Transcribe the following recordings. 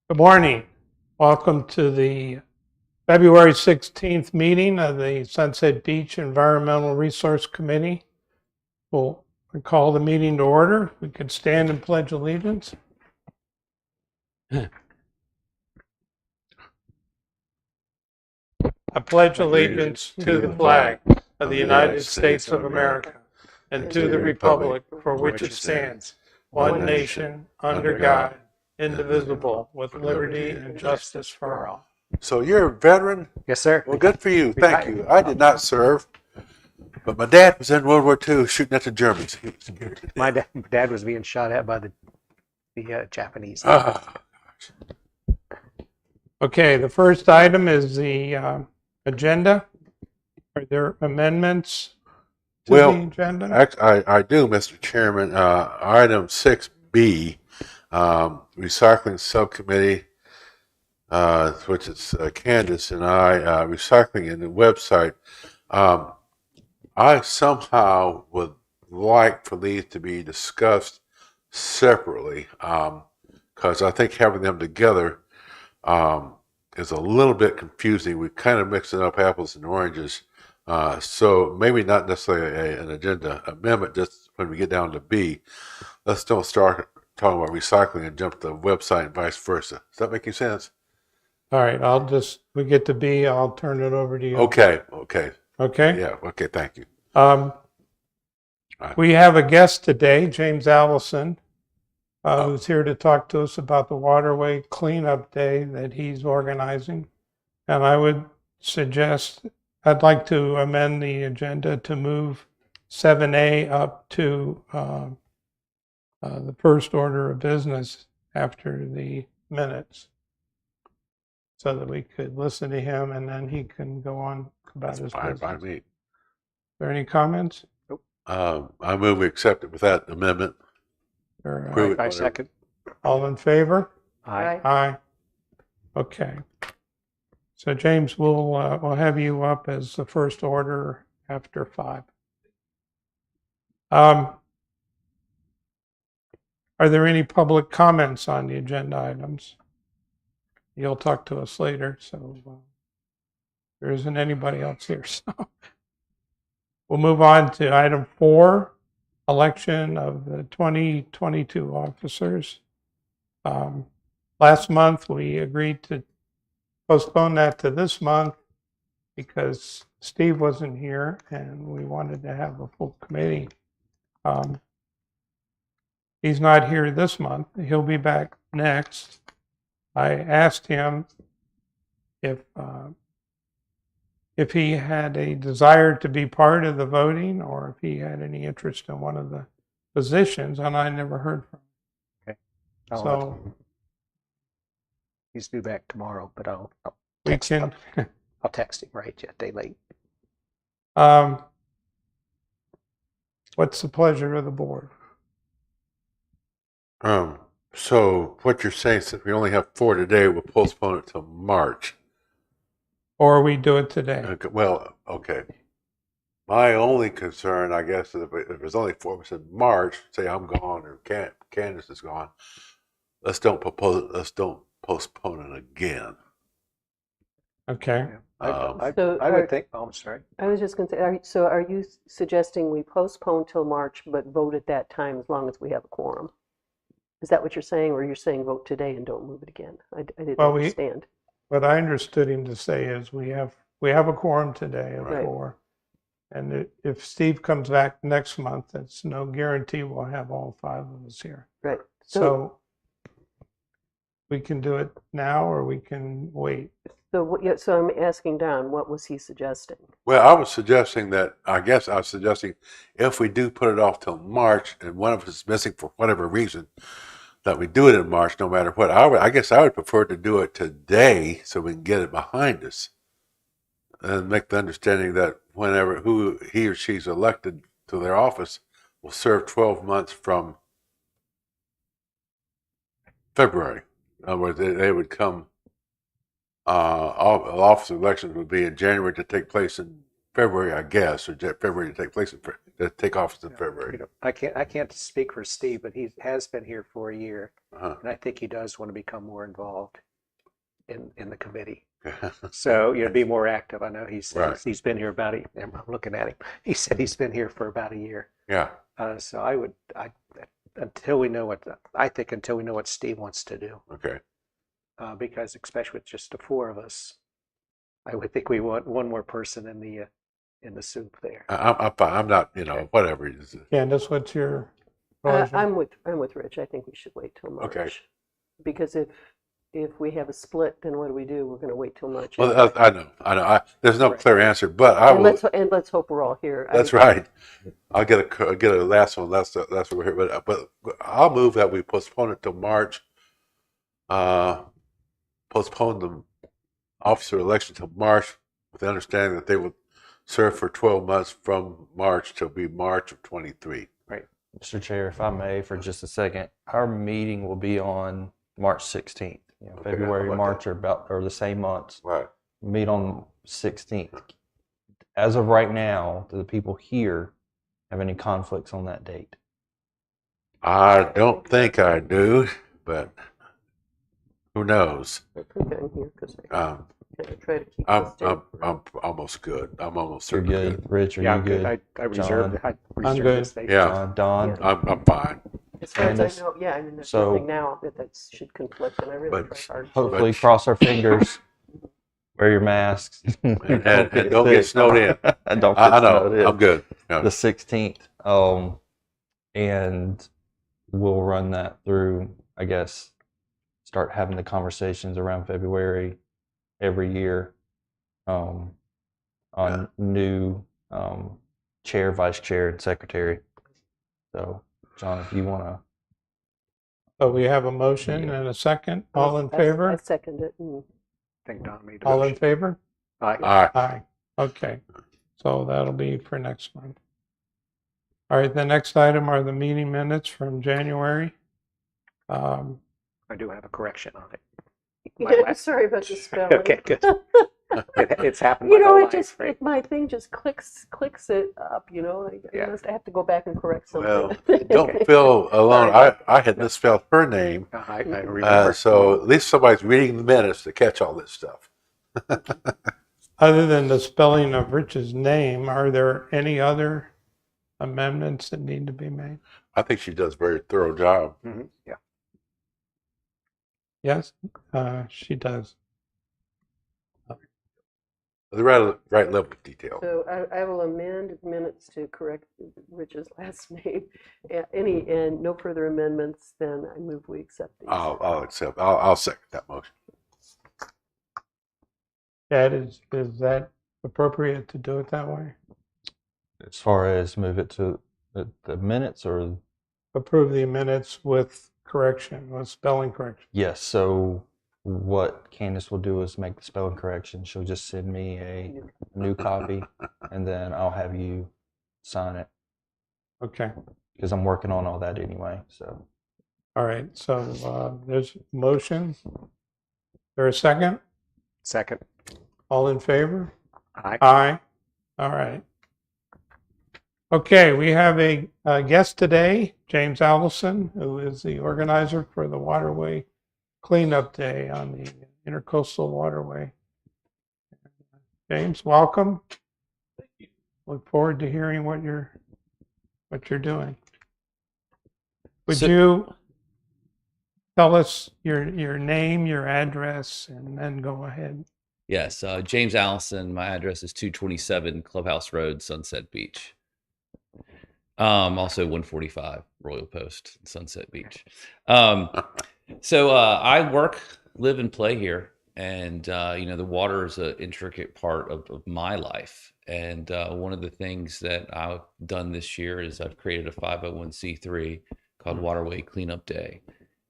Good morning. Welcome to the February 16th meeting of the Sunset Beach Environmental Resource Committee. We'll call the meeting to order. We could stand and pledge allegiance. I pledge allegiance to the flag of the United States of America and to the republic for which it stands, one nation, under God, indivisible, with liberty and justice for all. So you're a veteran? Yes, sir. Well, good for you. Thank you. I did not serve, but my dad was in World War II shooting at the Germans. My dad was being shot at by the Japanese. Okay, the first item is the agenda. Are there amendments to the agenda? I do, Mr. Chairman. Item 6B, Recycling Subcommittee, which is Candace and I, recycling in the website. I somehow would like for these to be discussed separately, because I think having them together is a little bit confusing. We're kind of mixing up apples and oranges. So maybe not necessarily an agenda amendment, just when we get down to B. Let's don't start talking about recycling and jump to the website and vice versa. Does that make any sense? All right, we get to B, I'll turn it over to you. Okay. Okay? Yeah, okay, thank you. We have a guest today, James Allison, who's here to talk to us about the Waterway Cleanup Day that he's organizing. And I would suggest, I'd like to amend the agenda to move 7A up to the first order of business after the minutes, so that we could listen to him and then he can go on about his business. By me. Are there any comments? I move we accept it with that amendment. Or, I second. all in favor? Aye. Aye. Okay. So James, we'll have you up as the first order after 5. Are there any public comments on the agenda items? You'll talk to us later, so there isn't anybody else here. So we'll move on to item 4, election of the 2022 officers. Last month, we agreed to postpone that to this month because Steve wasn't here and we wanted to have a full committee. He's not here this month. He'll be back next. I asked him if he had a desire to be part of the voting or if he had any interest in one of the positions, and I never heard from him. Okay. So He's due back tomorrow, but I'll text him right a day late. What's the pleasure of the board? So what you're saying, since we only have 4 today, we'll postpone it till March. Or we do it today? Okay, well, okay. My only concern, I guess, is if there's only 4 of us in March, say I'm gone or Candace is gone, let's don't postpone it again. Okay. I would think. Oh, I'm sorry. I was just going to say, are you suggesting we postpone till March but vote at that time as long as we have a quorum? Is that what you're saying, or you're saying vote today and don't move it again? I didn't understand. What I understood him to say is we have a quorum today of Right. 4, and if Steve comes back next month, it's no guarantee we'll have all 5 of us here. Right. So we can do it now, or we can wait. So I'm asking Don, what was he suggesting? Well, I was suggesting if we do put it off till March and one of us is missing for whatever reason, that we do it in March no matter what. I guess I would prefer to do it today so we can get it behind us and make the understanding that whenever he or she's elected to their office will serve 12 months from February. In other words, they would come, office elections would be in January to take place in February, I guess, or February to take office in February. I can't speak for Steve, but he has been here for a year, and I think he does want to become more involved. in the committee. So, be more active. I know Right. he's been here about I'm looking at him. He said he's been here for about a year. Yeah. So I think until we know what Steve wants to do, Okay. because especially with just the four of us, I would think we want one more person in the soup there. I'm fine. I'm not, whatever it is. Candace, what's your pleasure? I'm with Rich. I think we should wait till March. Okay. Because if we have a split, then what do? We're going to wait till March. Well, I know. There's no Right. clear answer, but I And will. let's hope we're all here. That's right. I'll get a last one. That's what we're here. But I'll move that we postpone it till March. Postpone the officer election till March, with the understanding that they would serve for 12 months from March to be March of 23. Mr. Chair, if I may, for just a second, our meeting will be on March 16th. Okay, February, how about March are the same months. Right. Meet on 16th. As of right now, do the people here have any conflicts on that date? I don't think I do, but who knows? I think I'm here because I try to keep I'm this down. almost good. I'm almost You're certainly good. Rich, are Yeah, you I'm good? good. I reserved. John? I reserved good. this date. Yeah. Don? Yeah. I'm fine. As far as Candace? I know, yeah, I mean, there's So- nothing now that should conflict, and I really But- try hard. to- Hopefully, cross our fingers. Wear your masks. And don't get snowed in. And don't get I snowed know. in. I'm good. Yeah. The 16th. And we'll run that through, I guess, start having the conversations around February every year on new chair, vice chair, and secretary. So, John, if you want to. So we have a motion and a second. All in I favor? second it. And I think Don made a All in motion. favor? Aye. All right. Aye. Okay. So that'll be for next month. All right, the next item are the meeting minutes from January. I do have a correction on it. My yeah, last- sorry about the spelling. Okay, good. It's happened. My You know, whole it life, just right? my thing just clicks it up. Yeah. I have to go back and correct something. Well, don't feel alone. I had misspelled her name. I remember. So at least somebody's reading the minutes to catch all this stuff. Other than the spelling of Rich's name, are there any other amendments that need to be made? I think she does a very thorough job. Mhm, yeah. Yes, she does. The right level of detail. So I will amend minutes to correct Rich's last name. And no further amendments, then I move we accept these. I'll accept. I'll second that motion. Ed, is that appropriate to do it that way? As far as move it to the minutes or Approve the minutes with correction, with spelling correction. yes, so what Candace will do is make the spelling correction. She'll just send me a new copy and then I'll have you sign it Okay. because I'm working on all that anyway. So All right. So there's a motion. There a second? Second. All in favor? Aye. Aye. All right. Okay, we have a guest today, James Allison, who is the organizer for the Waterway Cleanup Day on the Intercoastal Waterway. James, welcome. Thank you. Look forward to hearing what you're doing. Would you tell us your name, your address, and then go ahead? Yes, James Allison. My address is 227 Clubhouse Road, Sunset Beach. Also 145 Royal Post, Sunset Beach. So I work, live, and play here, and the water is an intricate part of my life. And one of the things that I've done this year is I've created a 501c3 called Waterway Cleanup Day.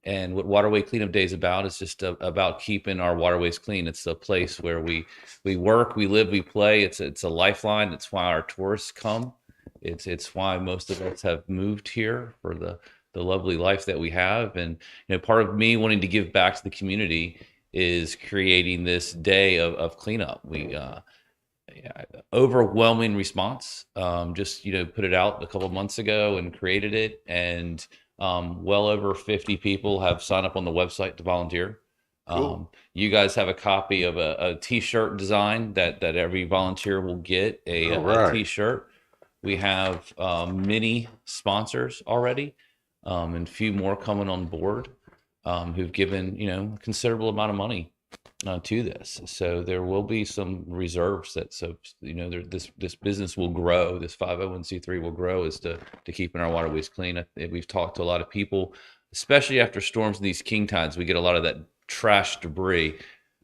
And what Waterway Cleanup Day is about is just about keeping our waterways clean. It's a place where we work, we live, we play. It's a lifeline. It's why our tourists come. It's why most of us have moved here for the lovely life that we have. And part of me wanting to give back to the community is creating this day of cleanup. We overwhelming response. Just put it out a couple of months ago and created it, and well over 50 people have signed up on the website to volunteer. Cool. You guys have a copy of a T-shirt design that every volunteer will get a All right. T-shirt. We have many sponsors already, and a few more coming on board who've given a considerable amount of money to this. So there will be some reserves this business will grow. This 501c3 will grow as to keeping our waterways clean. We've talked to a lot of people, especially after storms and these king tides. We get a lot of that trash debris.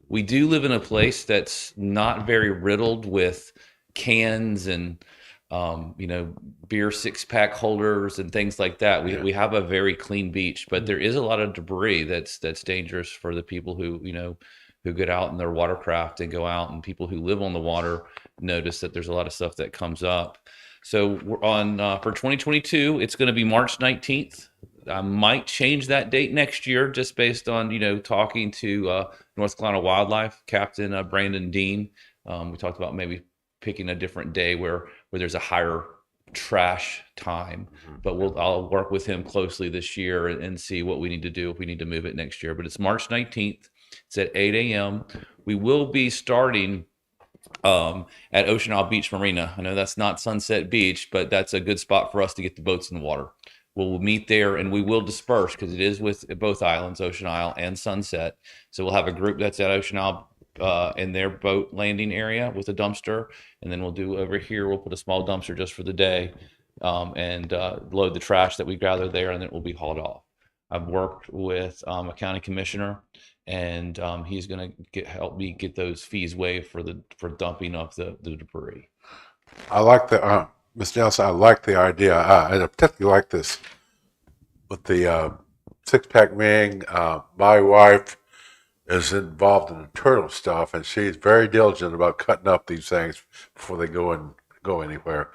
We do live in a place that's not very riddled with cans and beer 6-pack holders and things like that. We have a very clean beach, but there is a lot of debris that's dangerous for the people who get out in their watercraft and go out, and people who live on the water notice that there's a lot of stuff that comes up. So we're on for 2022, it's going to be March 19th. I might change that date next year just based on, talking to North Carolina Wildlife, Captain Brandon Dean. We talked about maybe picking a different day where there's a higher trash time, but I'll work with him closely this year and see what we need to do if we need to move it next year. But it's March 19th. It's at 8 a.m. We will be starting at Ocean Isle Beach Marina. I know that's not Sunset Beach, but that's a good spot for us to get the boats in the water. We'll meet there and we will disperse because it is with both islands, Ocean Isle and Sunset. So we'll have a group that's at Ocean Isle in their boat landing area with a dumpster. And then we'll do over here, we'll put a small dumpster just for the day and load the trash that we gather there, and then it will be hauled off. I've worked with a county commissioner, and he's going to help me get those fees waived for dumping of the debris. I like the Ms. Nelson. I like the idea. I particularly like this with the 6-pack ring. My wife is involved in the turtle stuff, and she's very diligent about cutting up these things before they go anywhere.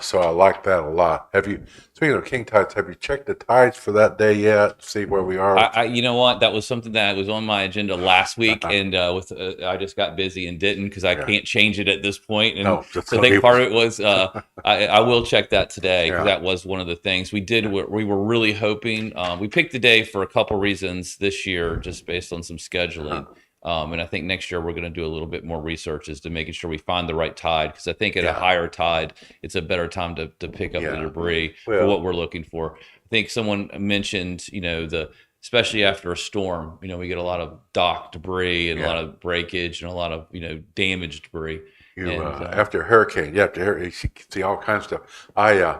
So I like that a lot. Speaking of king tides, have you checked the tides for that day yet? See where we are? You know what? That was something that was on my agenda last week, and I just got busy and didn't because I can't change it at this point. And No, so I think part of it was I will check that today because that was one of the things we did. We were really hoping. We picked the day for a couple reasons this year, just based on some scheduling. And I think next year we're going to do a little bit more research as to making sure we find the right tide, because I think at a higher tide, it's a better time to pick up the debris for what we're looking for. I think someone mentioned, especially after a storm, we get a lot of dock debris and a lot of breakage and a lot of, damaged debris. After a hurricane, you can see all kinds of stuff. I had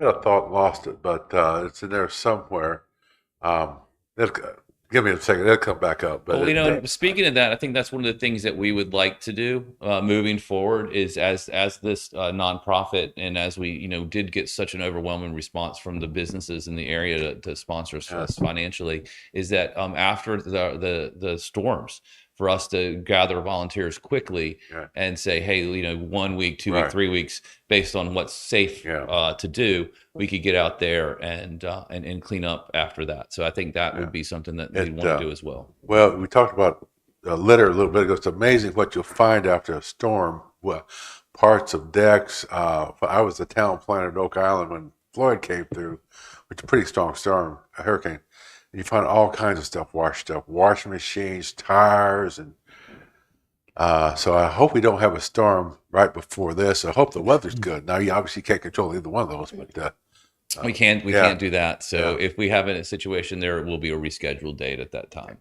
a thought, lost it, but it's in there somewhere. Give me a second; it'll come back up. But speaking of that, I think that's one of the things that we would like to do moving forward is as this nonprofit, and as we did get such an overwhelming response from the businesses in the area to sponsor us financially, is that after the storms, for us to gather volunteers quickly and say, hey, 1 week, 2 weeks, 3 weeks, based on what's safe to do, we could get out there and clean up after that. So I think that would be something that we want to do as well. Well, we talked about litter a little bit ago. It's amazing what you'll find after a storm. Well, parts of decks. I was the town planner at Oak Island when Floyd came through, which is a pretty strong storm, a hurricane. You find all kinds of stuff washed up, washing machines, tires, and so I hope we don't have a storm right before this. I hope the weather's good. Now, you obviously can't control either one of those, but we can't do that. So if we have a situation, there will be a rescheduled date at that time.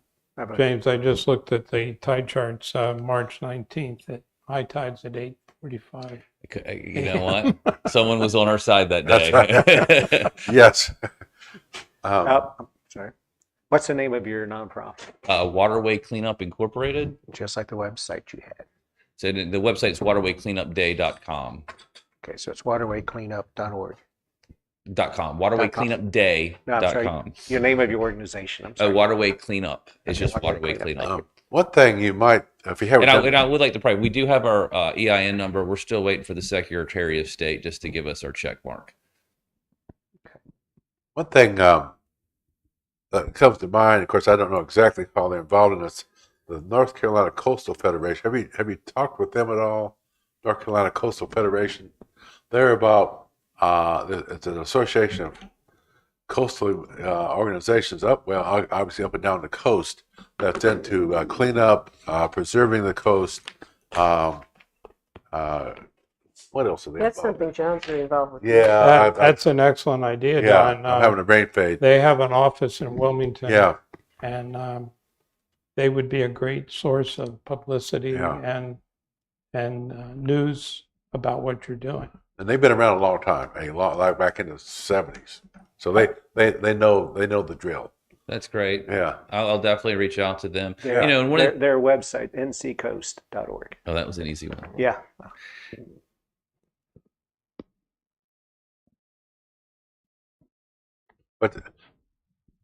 James, I just looked at the tide charts, March 19th, at high tides at 8:45. You know what? Someone was on our side that day. Yes. Sorry. What's the name of your nonprofit? Waterway Cleanup Incorporated. Just like the website you had. So the website is waterwaycleanupday.com. Okay, so it's waterwaycleanup.org. Waterwaycleanupday.com. Your name of your organization. I'm sorry. Waterway Cleanup. It's just Waterway Cleanup. One thing you might, if you haven't, and I would like to probably, we do have our EIN number. We're still waiting for the Secretary of State just to give us our check mark. one thing that comes to mind, of course, I don't know exactly how they're involved in this, the North Carolina Coastal Federation. Have you talked with them at all? North Carolina Coastal Federation. They're about it's an association of coastal organizations obviously up and down the coast that's into cleanup, preserving the coast. What else are they That's involved something in? John's very involved with. Yeah, That's an excellent idea, yeah. Don. I'm having a brain fade. They have an office in Wilmington. Yeah, And they would be a great source of publicity Yeah. and news about what you're doing. and they've been around a long time, like back in the '70s. So they know the drill. That's great. Yeah. I'll definitely reach out to them. Their, You know, and their website, nccoast.org. oh, that was an easy one. Yeah. But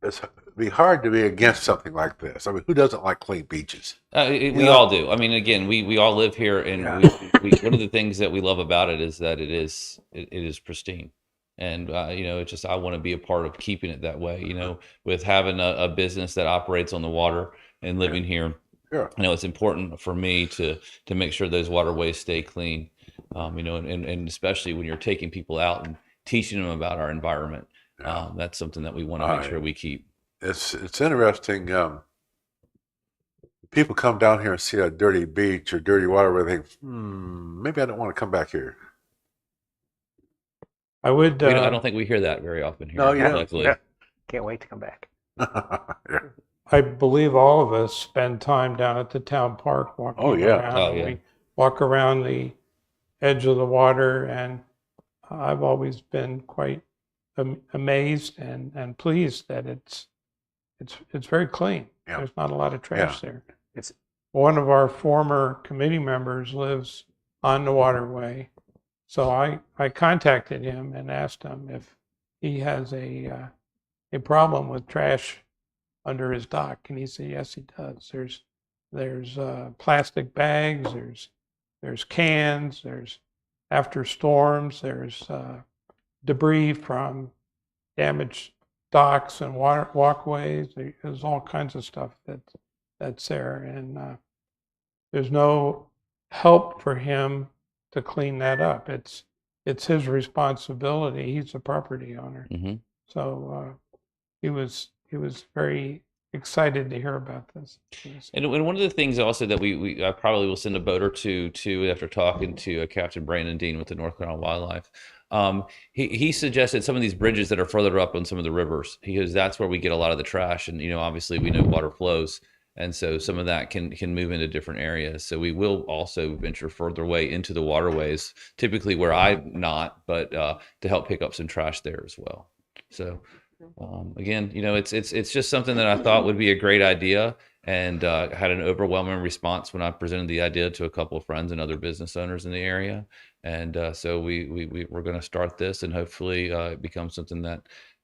it'd be hard to be against something like this. I mean, who doesn't like clean beaches? We all do. I mean, again, we all live here, and Yeah. one of the things that we love about it is that it is pristine, and it's just I want to be a part of keeping it that way. You know, with having a business that operates on the water and living here, Sure. it's important for me to make sure those waterways stay clean. And especially when you're taking people out and teaching them about our environment, that's something that we want to make sure we keep. It's interesting. People come down here and see a dirty beach or dirty water where they think, maybe I don't want to come back here. I would. I don't think we hear that very often here. No, you don't. luckily. Yeah. Can't wait to come back. Yeah. I believe all of us spend time down at the town park walking Oh, yeah. around. Oh, yeah. We walk around the edge of the water, and I've always been quite amazed and pleased that it's very clean. Yeah. There's not a lot of trash there. It's One of our former committee members lives on the Waterway, so I contacted him and asked him if he has a problem with trash under his dock, and he said yes, he does. There's plastic bags, there's cans, there's after storms, there's debris from damaged docks and walkways. There's all kinds of stuff that's there, and there's no help for him to clean that up. It's his responsibility. He's a property owner, hmm so he was very excited to hear about this. And one of the things also that I probably will send a boat or two to after talking to Captain Brandon Dean with the North Carolina Wildlife. He suggested some of these bridges that are further up on some of the rivers. He goes, that's where we get a lot of the trash, and obviously we know water flows, and so some of that can move into different areas. So we will also venture further away into the waterways, typically where I'm not, but to help pick up some trash there as well. So. Again, it's just something that I thought would be a great idea, and had an overwhelming response when I presented the idea to a couple of friends and other business owners in the area. And so we're going to start this, and hopefully it becomes something that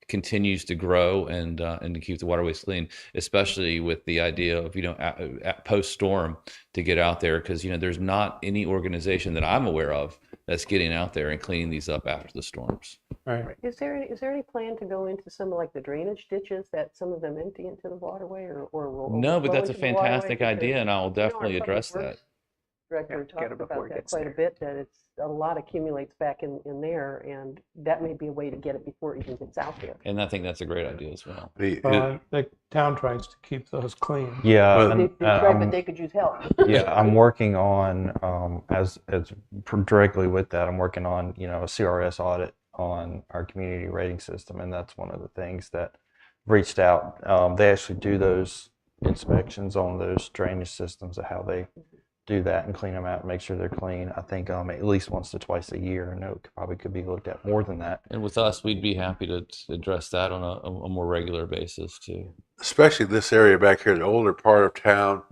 continues to grow and to keep the waterways clean, especially with the idea of at post storm to get out there, because there's not any organization that I'm aware of that's getting out there and cleaning these up after the storms. Right. Is there any plan to go into some of like the drainage ditches that some of them empty into the waterway or will No, but overflow that's a into the waterway? fantastic Because, idea, and I'll our definitely public address works that. Director Yeah, get talked it before about it that gets quite a there. bit, that it's a lot accumulates back in there, and that may be a way to get it before it even gets out there. And I think that's a great idea as well. The town tries to keep those clean. Yeah, Well, and, They try, but I'm- they could use help. yeah, I'm working on as directly with that. I'm working on a CRS audit on our community rating system, and that's one of the things that reached out. They actually do those inspections on those drainage systems of how they do that and clean them out and make sure they're clean. I think at least once to twice a year. I know it probably could be looked at more than that. And with us, we'd be happy to address that on a more regular basis too. Especially this area back here, the older part of town.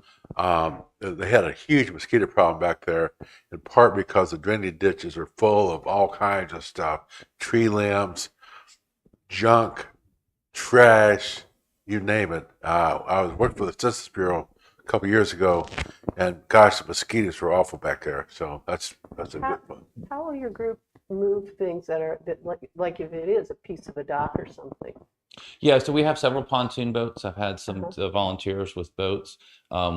They had a huge mosquito problem back there, in part because the drainage ditches are full of all kinds of stuff, tree limbs, junk, trash, you name it. I was working for the Census Bureau a couple years ago, and gosh, the mosquitoes were awful back there. So that's a good one. How will your group move things that like if it is a piece of a dock or something? Yeah, so we have several pontoon boats. I've had some Uh-huh. volunteers with boats.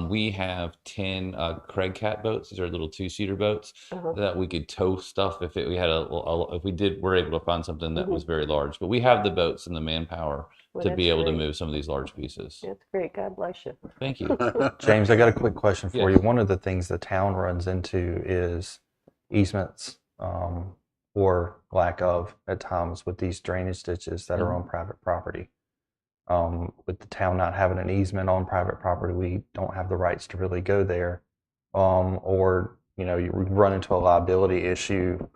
We have 10 Craig Cat boats. These are little two-seater boats Uh-huh. that we could tow stuff if we had if we did, we're able to find something that Mhm. was very large. But we have the boats and the manpower Well, to that's be able to great. move some of these large pieces. That's great. God bless you. Thank you. James, I got a quick question for Yes. you. One of the things the town runs into is easements, or lack of at times with these drainage ditches that are on private property. With the town not having an easement on private property, we don't have the rights to really go there. Or, you run into a liability issue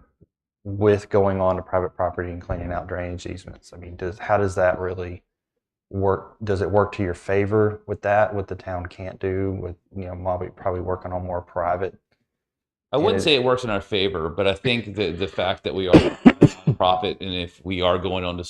with going on to private property and cleaning out drainage easements. I mean, how does that really work? Does it work to your favor with that, what the town can't do with, probably working on more private? I wouldn't And say it works in our favor, but I think the fact that we are profit, and if we are going onto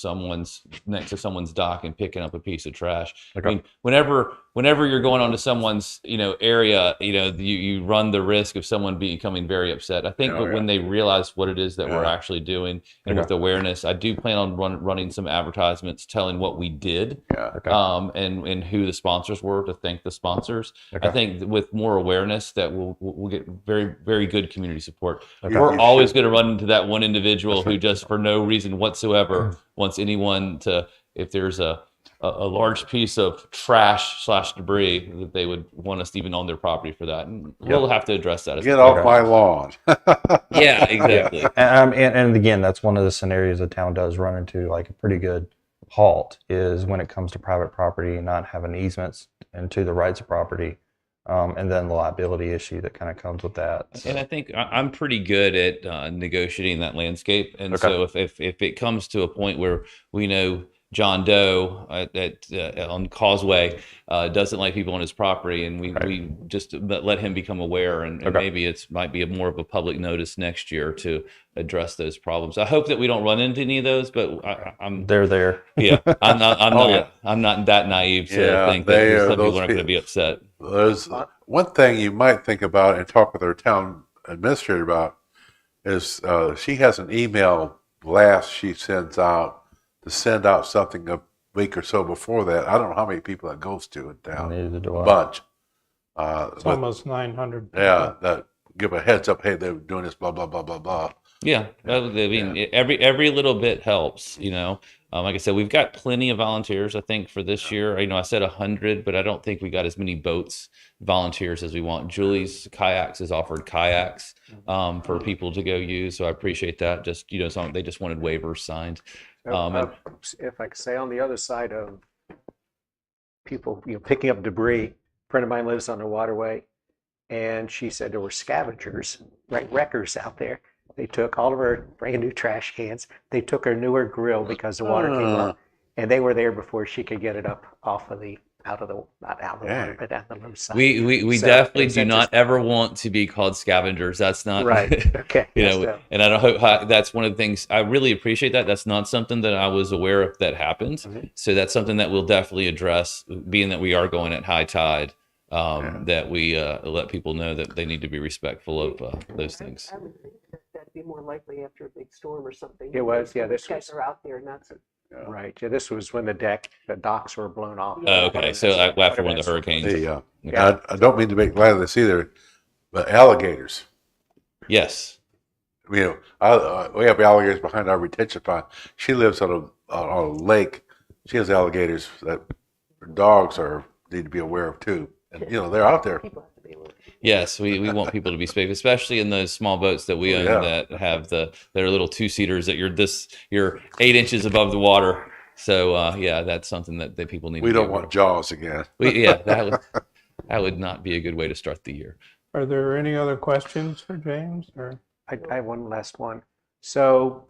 next to someone's dock and picking up a piece of trash, Okay. I mean, whenever you're going onto someone's area, you run the risk of someone becoming very upset. I think Oh, yeah. when they realize what it is that we're Yeah. actually doing, and Okay. with awareness, I do plan on running some advertisements telling what we did, Yeah. Okay. and who the sponsors were, to thank the sponsors. Okay. I think with more awareness that we'll get very, very good community support. Okay. We're You always should. going to run into that one individual That's who right. just for no reason whatsoever wants anyone to, if there's a large piece of trash/debris, that they would want us even on their property for that. And we'll have to address that. Get off Okay. my lawn. Yeah, exactly. And again, that's one of the scenarios the town does run into, like a pretty good halt, is when it comes to private property and not having easements into the rights of property, and then the liability issue that kind of comes with that. So, And I think I'm pretty good at negotiating that landscape. And Okay. so if it comes to a point where we know John Doe on Causeway doesn't like people on his property, and we just let him become aware, and Okay. maybe it might be more of a public notice next year to address those problems. I hope that we don't run into any of those, but I'm they're there. yeah, I'm not Oh, yeah. I'm not that naive to Yeah, think they that are- some people those aren't going to people- be upset. There's one thing you might think about and talk with our town administrator about is she has an email blast she sends out to send out something a week or so before that. I don't know how many people that goes to in town. Neither do I. A bunch. It's But, almost 900 people. yeah, that give a heads up. Hey, they're doing this. Blah blah blah blah blah. Yeah, I mean, every little bit helps. Like I said, we've got plenty of volunteers. I think for this year, I said 100, but I don't think we got as many boats volunteers as we want. Julie's Kayaks has offered kayaks for people to go use, so I appreciate that. Just they just wanted waivers signed. And If I could say, on the other side of people, picking up debris, a friend of mine lives on the Waterway, and she said there were scavengers, right, wreckers out there. They took all of her brand new trash cans. They took her newer grill because the water came up, and they were there before she could get it up off of the not out of the water, but out the low side. we So, definitely is do that not just- ever want to be called scavengers. That's not Right. Okay. So- and I don't hope that's one of the things I really appreciate that. That's not something that I was aware of that happened. Mhm. So that's something that we'll definitely address, being that we are going at high tide. That we let people know that they need to be respectful of those things. I would think that'd be more likely after a big storm or something. It was, yeah, this Guys was- are out there, not so. Right. Yeah, this was when the docks were blown off. Oh, okay, so after one of the hurricanes. Hey, I don't mean to make light of this either, but alligators. Yes. We have alligators behind our retention pond. She lives on a lake. She has alligators that dogs need to be aware of too. And they're out there. People have to be aware. Yes, we want people to be safe, especially in those small boats that we own that have that are little two-seaters that you're 8 inches above the water. So that's something that people need. We to don't be want aware Jaws again. of. That would not be a good way to start the year. Are there any other questions for James? Or I have one last one. So,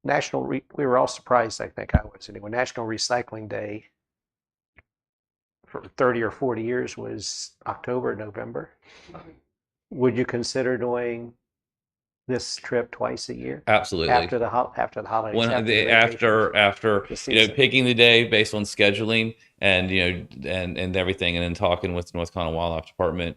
we were all surprised, I think I was anyway. National Recycling Day for 30 or 40 years was October, November. Would you consider doing this trip twice a year Absolutely. after the holidays? After The season. picking the day based on scheduling and and everything, and then talking with North Carolina Wildlife Department,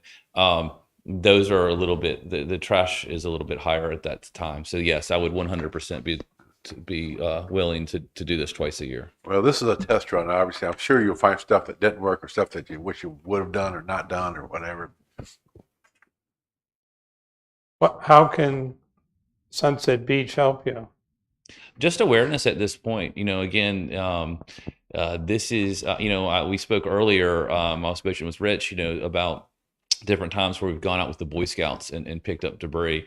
those are a little bit the trash is a little bit higher at that time. So yes, I would 100% be to be willing to do this twice a year. Well, this is a test run. Obviously, I'm sure you'll find stuff that didn't work or stuff that you wish you would have done or not done or whatever. How can Sunset Beach help you? Just awareness at this point. Again, this is, we spoke earlier, I was speaking with Rich, about different times where we've gone out with the Boy Scouts and picked up debris.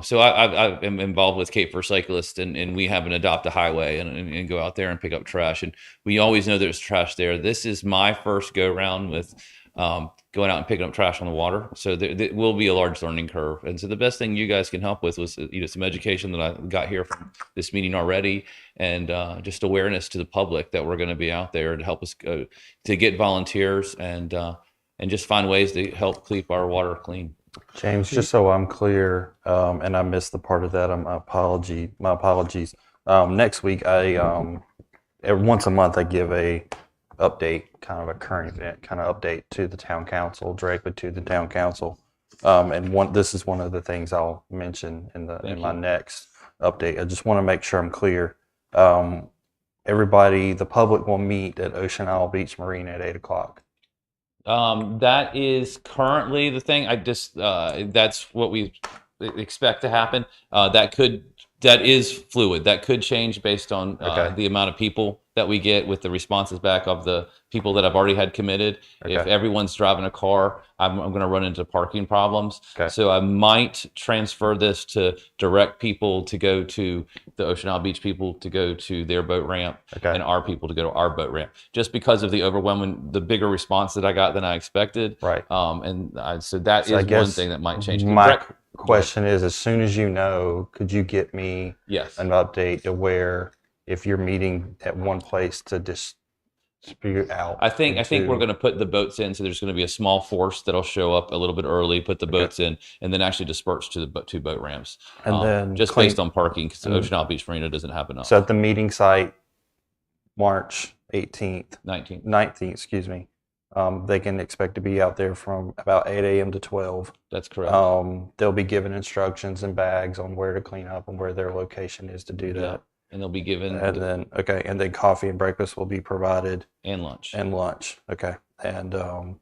So I am involved with Cape for Cyclists, and we have an adopt a highway and go out there and pick up trash. And we always know there's trash there. This is my first go round with going out and picking up trash on the water. So there will be a large learning curve. And so the best thing you guys can help with was, some education that I got here from this meeting already, and just awareness to the public that we're going to be out there to help us to get volunteers and just find ways to help keep our water clean. James, just so I'm clear, and I missed the part of that, my apologies. Next week, once a month, I give a update, kind of a current event, kind of update to the town council, directly to the town council. And this is one of the things I'll mention in my next update. I just want to make sure I'm clear. Everybody, the public will meet at Ocean Isle Beach Marina at 8:00. That is currently the thing. That's what we expect to happen. That is fluid. That could change based on the amount of people that we get with the responses back of the people that I've already had committed. Okay. If everyone's driving a car, I'm going to run into parking problems. Okay. So I might transfer this to direct people to go to the Ocean Isle Beach people to go to their boat ramp, and our people to go to our boat ramp, just because of the bigger response that I got than I expected. Right. So that is one thing that might change. My question is, as soon as you know, could you get me Yes. an update to where, if you're meeting at one place, to distribute out? I think we're going to put the boats in, so there's going to be a small force that'll show up a little bit early, put the boats in, and then actually disperse to the two boat ramps. And then just based on parking, because the Ocean Isle Beach Marina doesn't have enough. So at the meeting site, March 19th, excuse me, they can expect to be out there from about 8 a.m. to 12. That's correct. They'll be given instructions and bags on where to clean up and where their location is to do that. Yeah. And they'll be given And then coffee and breakfast will be provided, and lunch. Okay, and a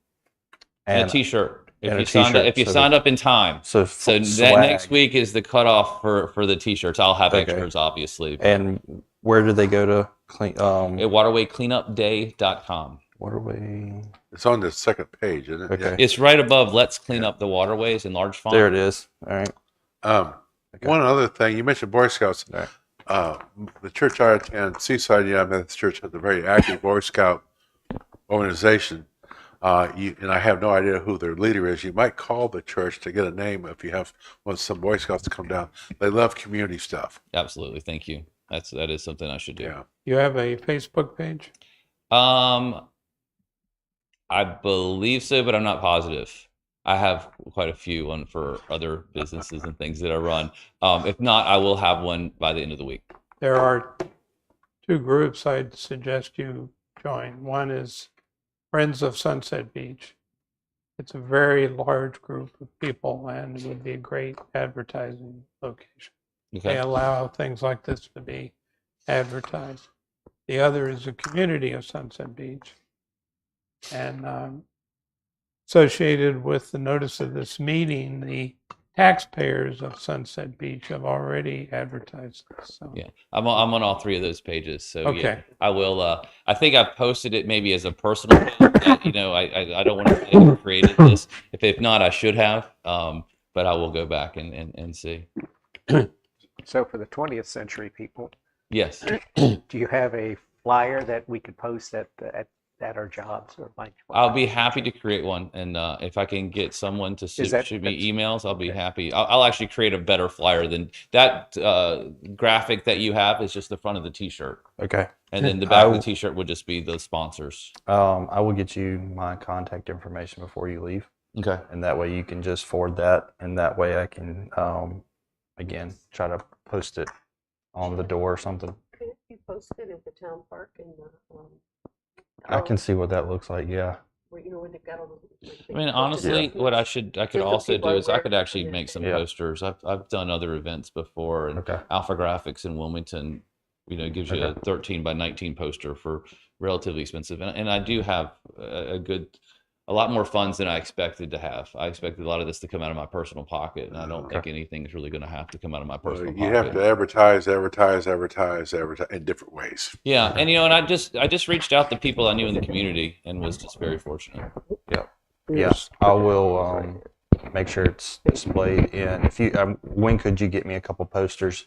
T-shirt if and you a signed up. t-shirt, If you so signed up in time. so that swag. next week is the cutoff for the T-shirts. I'll have extras, obviously. And where do they go to clean? At waterwaycleanupday.com. Waterway. It's on the second page, isn't it? Okay. It's right above "Let's Clean Up the Waterways" in large font. There it is. All right. Yeah. One other thing, you mentioned Boy Scouts. Right. The church I attend, Seaside United Methodist Church, has a very active Boy Scout organization. And I have no idea who their leader is. You might call the church to get a name if you want some Boy Scouts to come down. They love community stuff. Absolutely, thank you. That is something I should do. Yeah. You have a Facebook page? I believe so, but I'm not positive. I have quite a few for other businesses and things that I run. If not, I will have one by the end of the week. There are two groups I'd suggest you join. One is Friends of Sunset Beach. It's a very large group of people, and it would be a great advertising location. Okay. They allow things like this to be advertised. The other is a community of Sunset Beach. And associated with the notice of this meeting, the taxpayers of Sunset Beach have already advertised this. So. Yeah, I'm on all three of those pages. So Okay. yeah, I will. I think I've posted it maybe as a personal thing. I don't want to say I created this. If not, I should have. But I will go back and see. So for the 20th century people, Yes. do you have a flyer that we could post at our jobs, or like? I'll be happy to create one, and if I can get someone to shoot me emails, I'll be happy. I'll actually create a better flyer than that. Graphic that you have is just the front of the T-shirt, Okay. and then the back of the T-shirt would just be the sponsors. I will get you my contact information before you leave, Okay. and that way you can just forward that, and that way I can, again, try to post it on the door or something. Can it be posted at the town park in the, I can see what that looks like. Yeah. where, where they've got all the. I mean, honestly, what I could also do is I could actually make some Yeah. posters. I've done other events before, and Okay. Alpha Graphics in Wilmington It gives you a 13 by 19 poster for relatively expensive. And I do have a lot more funds than I expected to have. I expected a lot of this to come out of my personal pocket, and I don't think anything is really going to have to come out of my Well, personal you pocket. have to advertise in different ways. Yeah, and and I just reached out to people I knew in the community and was just very fortunate. Yes, I will make sure it's displayed in. If you, when could you get me a couple posters?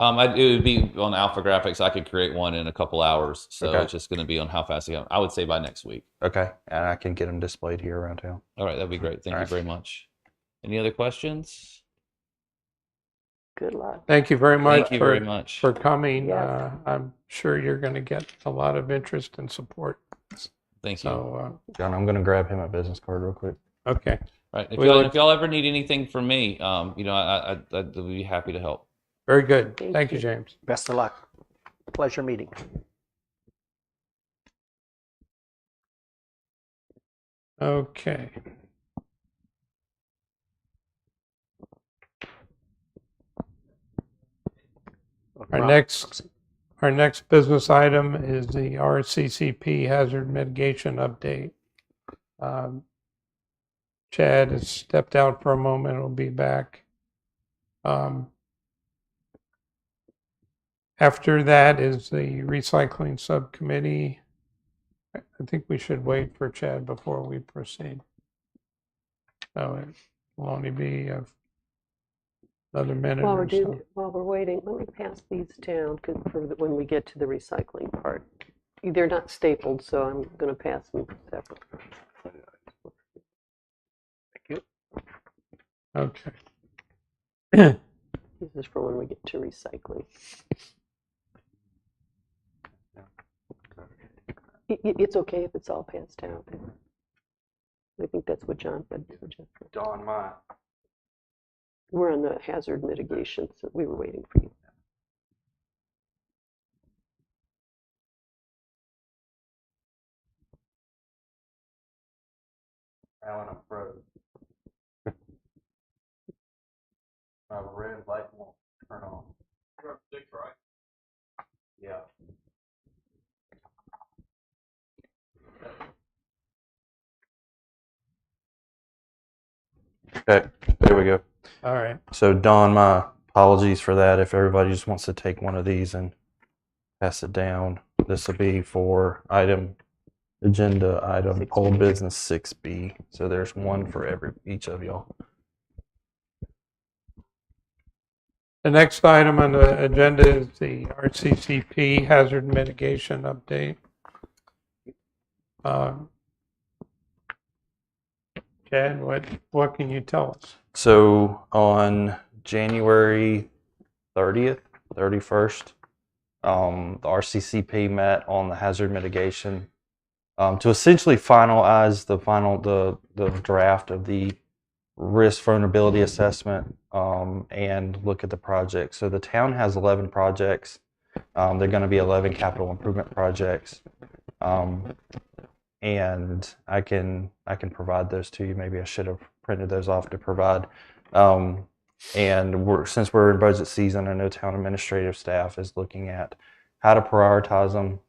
It would be on Alpha Graphics. I could create one in a couple hours, so Okay. it's just going to be on how fast I would say by next week. Okay, and I can get them displayed here around town. All right, that'd be great. Thank All you right. very much. Any other questions? Good luck. Thank you very much Thank you very much. for coming. Yeah. I'm sure you're going to get a lot of interest and support. Thank you. So, John, I'm going to grab him a business card real quick. okay. Right. If We y'all, look- if y'all ever need anything from me, I'd be happy to help. Very good. Thank Thank you, you. James. Best of luck. Pleasure meeting. Okay. Our next business item is the RCCP hazard mitigation update. Chad has stepped out for a moment. He'll be back. After that is the recycling subcommittee. I think we should wait for Chad before we proceed. So it will only be another minute or so. While we're waiting, let me pass these down when we get to the recycling part. They're not stapled, so I'm going to pass them separately. Thank you. Okay. This is for when we get to recycling. It's okay if it's all passed out. I think that's what John said. Don, We're on the hazard mitigation, so we were waiting for you. Alan, I'm froze. My red light won't turn on. You're up 6, right? Yeah. Okay, there we go. All right. So Don, my apologies for that. If everybody just wants to take one of these and pass it down, this will be for agenda item 6B. poll business 6B. So there's one for each of y'all. The next item on the agenda is the RCCP hazard mitigation update. Chad, what can you tell us? So on January 30th, 31st, the RCCP met on the hazard mitigation to essentially finalize the draft of the risk vulnerability assessment and look at the project. So the town has 11 projects. They're going to be 11 capital improvement projects. And I can provide those to you. Maybe I should have printed those off to provide. And since we're in budget season, I know town administrative staff is looking at how to prioritize them,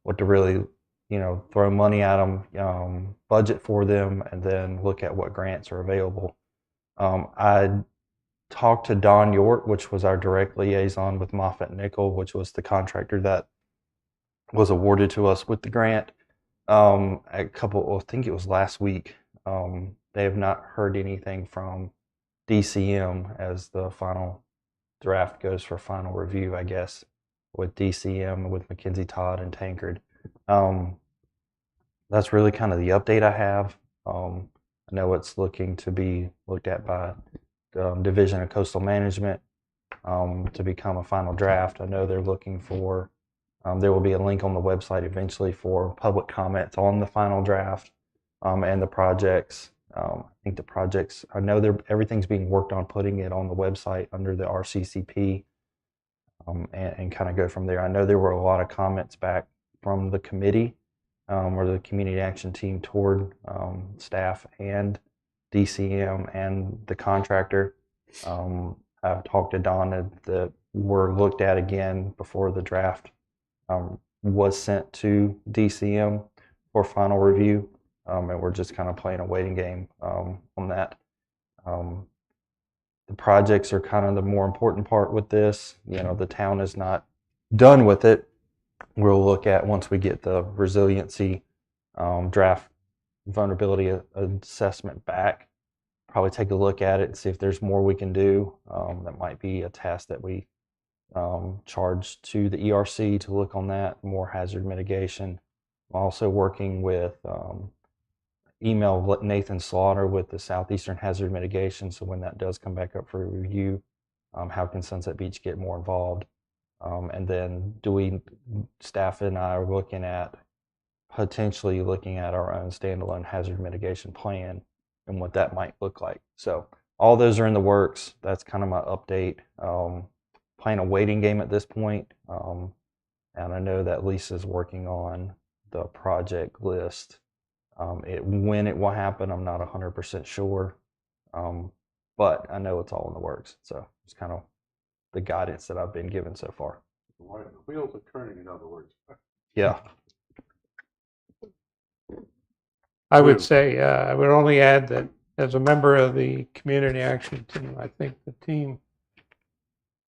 what to really, throw money at them, budget for them, and then look at what grants are available. I talked to Don York, which was our direct liaison with Moffitt Nickel, which was the contractor that was awarded to us with the grant. I think it was last week. They have not heard anything from DCM as the final draft goes for final review, I guess, with DCM, with McKenzie Todd and Tankard. That's really kind of the update I have. I know it's looking to be looked at by Division of Coastal Management to become a final draft. I know they're looking for there will be a link on the website eventually for public comments on the final draft and the projects. I think the projects, I know everything's being worked on putting it on the website under the RCCP and kind of go from there. I know there were a lot of comments back from the committee or the community action team toward staff and DCM and the contractor. I've talked to Don that were looked at again before the draft was sent to DCM for final review, and we're just kind of playing a waiting game on that. The projects are kind of the more important part with this. The town is not done with it. We'll look at, once we get the resiliency draft vulnerability assessment back, probably take a look at it and see if there's more we can do. That might be a task that we charge to the ERC to look on that, more hazard mitigation. I'm also working with email Nathan Slaughter with the Southeastern Hazard Mitigation, so when that does come back up for review, how can Sunset Beach get more involved? And then staff and I are looking at potentially looking at our own standalone hazard mitigation plan and what that might look like. So all those are in the works. That's kind of my update. Playing a waiting game at this point. And I know that Lisa's working on the project list. When it will happen, I'm not 100% sure. But I know it's all in the works. So it's kind of the guidance that I've been given so far. The wheels are turning, in other words. Yeah. I would say, I would only add that as a member of the community action team, I think the team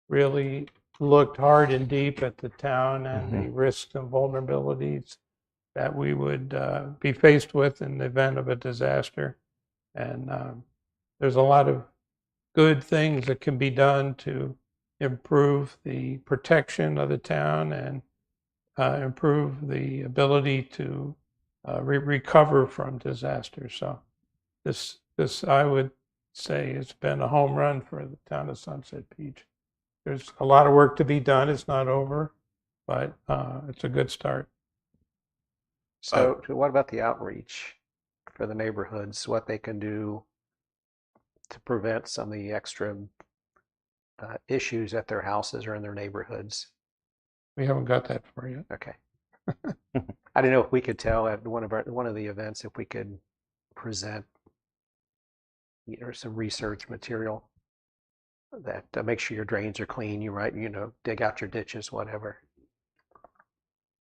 really looked hard and deep at the town and the risks and vulnerabilities that we would be faced with in the event of a disaster. And there's a lot of good things that can be done to improve the protection of the town and improve the ability to recover from disasters. So this I would say has been a home run for the town of Sunset Beach. There's a lot of work to be done. It's not over, but it's a good start. So what about the outreach for the neighborhoods, what they can do to prevent some of the extra issues at their houses or in their neighborhoods? We haven't got that for you. Okay. I don't know if we could tell at one of the events if we could present some research material that make sure your drains are clean, dig out your ditches, whatever.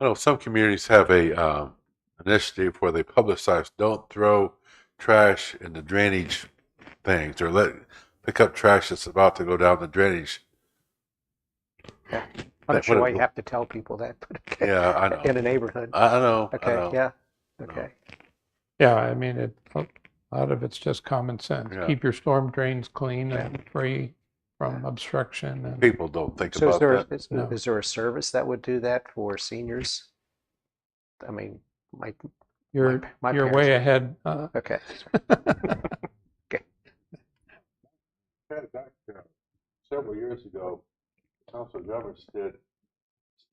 I know some communities have a initiative where they publicize, don't throw trash in the drainage things, or pick up trash that's about to go down the drainage. Yeah. I'm not sure why you have to tell people that, but okay. Yeah, I know. In a neighborhood. I know. Okay, I know. yeah, okay. Yeah, I mean, a lot of it's just common sense. Yeah. Keep your storm drains clean and free from obstruction. And People don't think So about that. No. is there a service that would do that for seniors? I mean, you're my you're parents- way ahead. okay. Back several years ago, Council of Governments did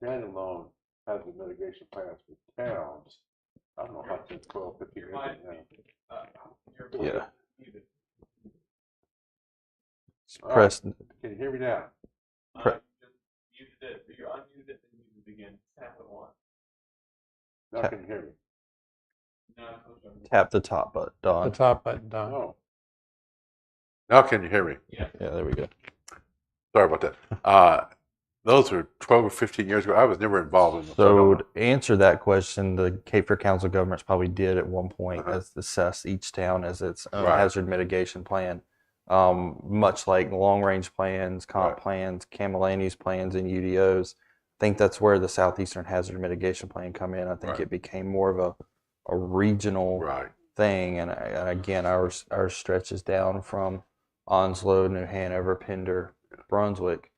standalone hazard mitigation plans for towns. I don't know how to 12, 15 years now. Yeah. All right. Press. Can you hear me now? Now can you hear me? Tap the top button. The Don. top button down. Oh. Now can you hear me? Yeah, there we go. Sorry about that. Those were 12 or 15 years ago. I was never involved in them. I So don't to answer that question, the Cape Fear Council of Governments probably did at one point assess each town as its own Right. hazard mitigation plan. Much like long range plans, comp Right. plans, land use plans, and UDOs. I think that's where the Southeastern Hazard Mitigation Plan come in. I think Right. it became more of a regional Right. thing, and again, ours stretches down from Onslow, New Hanover, Pender, Brunswick.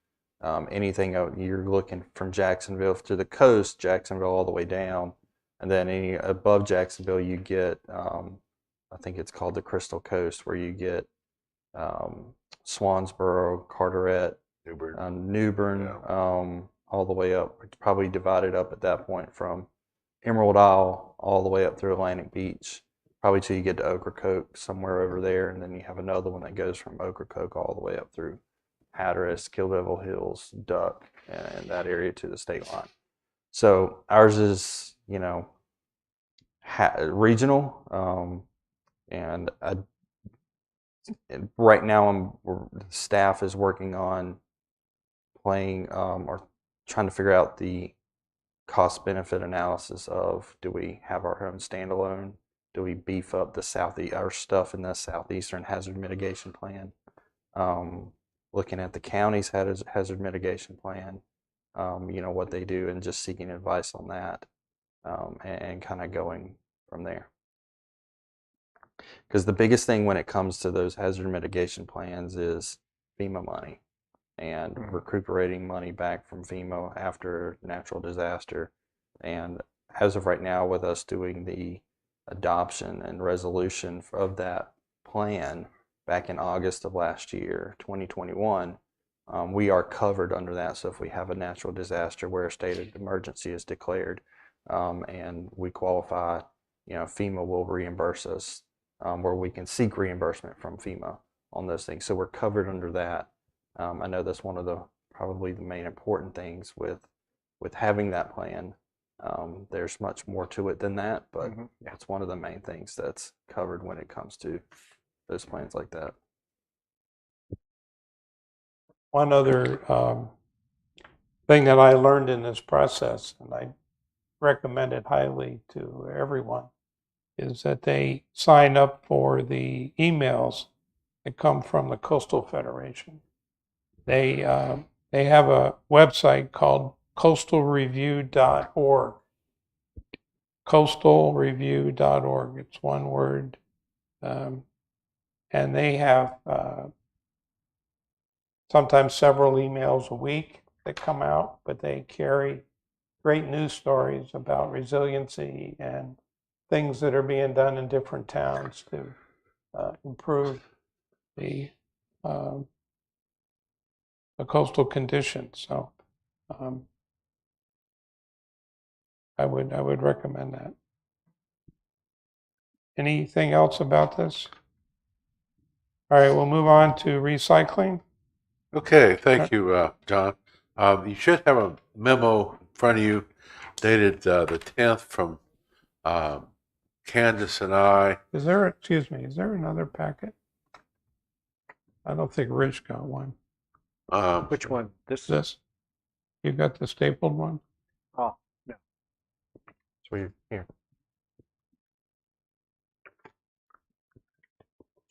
Anything you're looking from Jacksonville to the coast, Jacksonville all the way down, and then any above Jacksonville, you get I think it's called the Crystal Coast, where you get Swansboro, Carteret, Newbern, Yeah. all the way up. It's probably divided up at that point from Emerald Isle all the way up through Atlantic Beach, probably till you get to Ocracoke, somewhere over there, and then you have another one that goes from Ocracoke all the way up through Hatteras, Kill Devil Hills, Duck, and that area to the state line. So ours is, regional, and right now staff is working on playing or trying to figure out the cost benefit analysis of, do we have our own standalone? Do we beef up our stuff in the Southeastern Hazard Mitigation Plan? Looking at the county's hazard mitigation plan, what they do, and just seeking advice on that, and kind of going from there. Because the biggest thing when it comes to those hazard mitigation plans is FEMA money and recuperating money back from FEMA after natural disaster. And as of right now, with us doing the adoption and resolution of that plan back in August of last year, 2021, we are covered under that. So if we have a natural disaster where a state of emergency is declared, and we qualify, FEMA will reimburse us, where we can seek reimbursement from FEMA on those things. So we're covered under that. I know that's one of probably the main important things with having that plan. There's much more to it than that, but it's one of the main things that's covered when it comes to those plans like that. One other thing that I learned in this process, and I recommend it highly to everyone, is that they sign up for the emails that come from the Coastal Federation. They have a website called coastalreview.org. Coastalreview.org. It's one word. And they have sometimes several emails a week that come out, but they carry great news stories about resiliency and things that are being done in different towns to improve the coastal conditions. So I would recommend that. Anything else about this? All right, we'll move on to recycling. Okay, thank you, John. You should have a memo in front of you dated the 10th from Candace and I. Is there another packet? I don't think Rich got one. Which one? This? You got the stapled one? Oh, no. So here.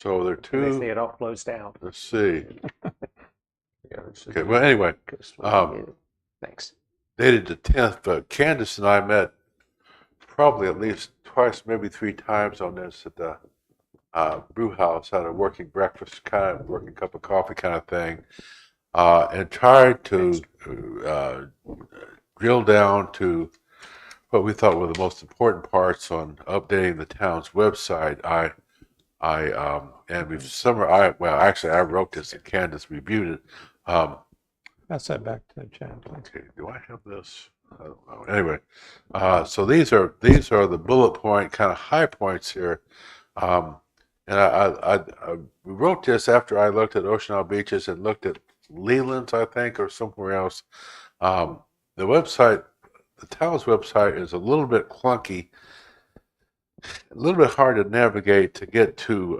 So there are They say two. it all flows down. Let's see. Okay, well, anyway, Thanks. dated the 10th, but Candace and I met probably at least twice, maybe 3 times on this at the brew house, had a working breakfast kind of, working cup of coffee kind of thing, and tried to drill down to what we thought were the most important parts on updating the town's website. And we've actually I wrote this and Candace reviewed it. Pass that back to Chad. Okay, do I have this? I don't know. Anyway, so these are the bullet point kind of high points here. And I wrote this after I looked at Ocean Isle Beaches and looked at Leland's, I think, or somewhere else. The website, the town's website, is a little bit clunky, a little bit hard to navigate to get to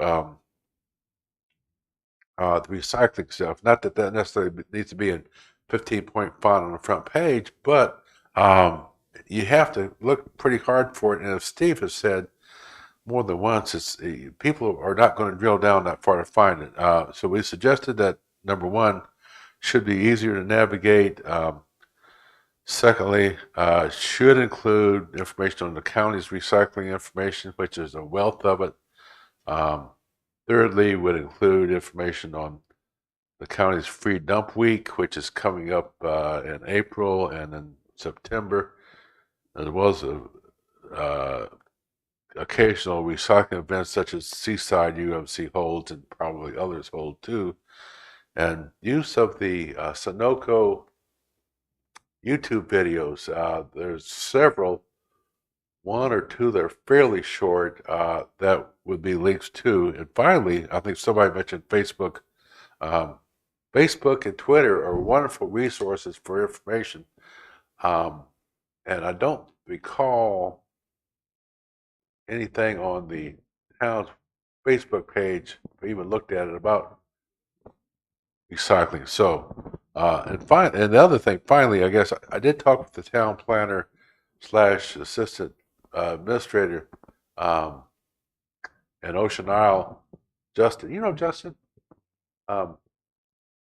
the recycling stuff. Not that necessarily needs to be in 15-point font on the front page, but you have to look pretty hard for it. And as Steve has said more than once, people are not going to drill down that far to find it. So we suggested that, number one, should be easier to navigate. Secondly, should include information on the county's recycling information, which is a wealth of it. Thirdly, would include information on the county's free dump week, which is coming up in April and in September. There was occasional recycling events such as Seaside UMC holds, and probably others hold too. And use of the Sunoco YouTube videos. There's several, 1 or 2 that are fairly short that would be links to. And finally, I think somebody mentioned Facebook. Facebook and Twitter are wonderful resources for information. And I don't recall anything on the town's Facebook page, I even looked at it, about recycling. So, and the other thing, finally, I guess I did talk with the town planner slash assistant administrator in Ocean Isle, Justin. You know Justin? Um,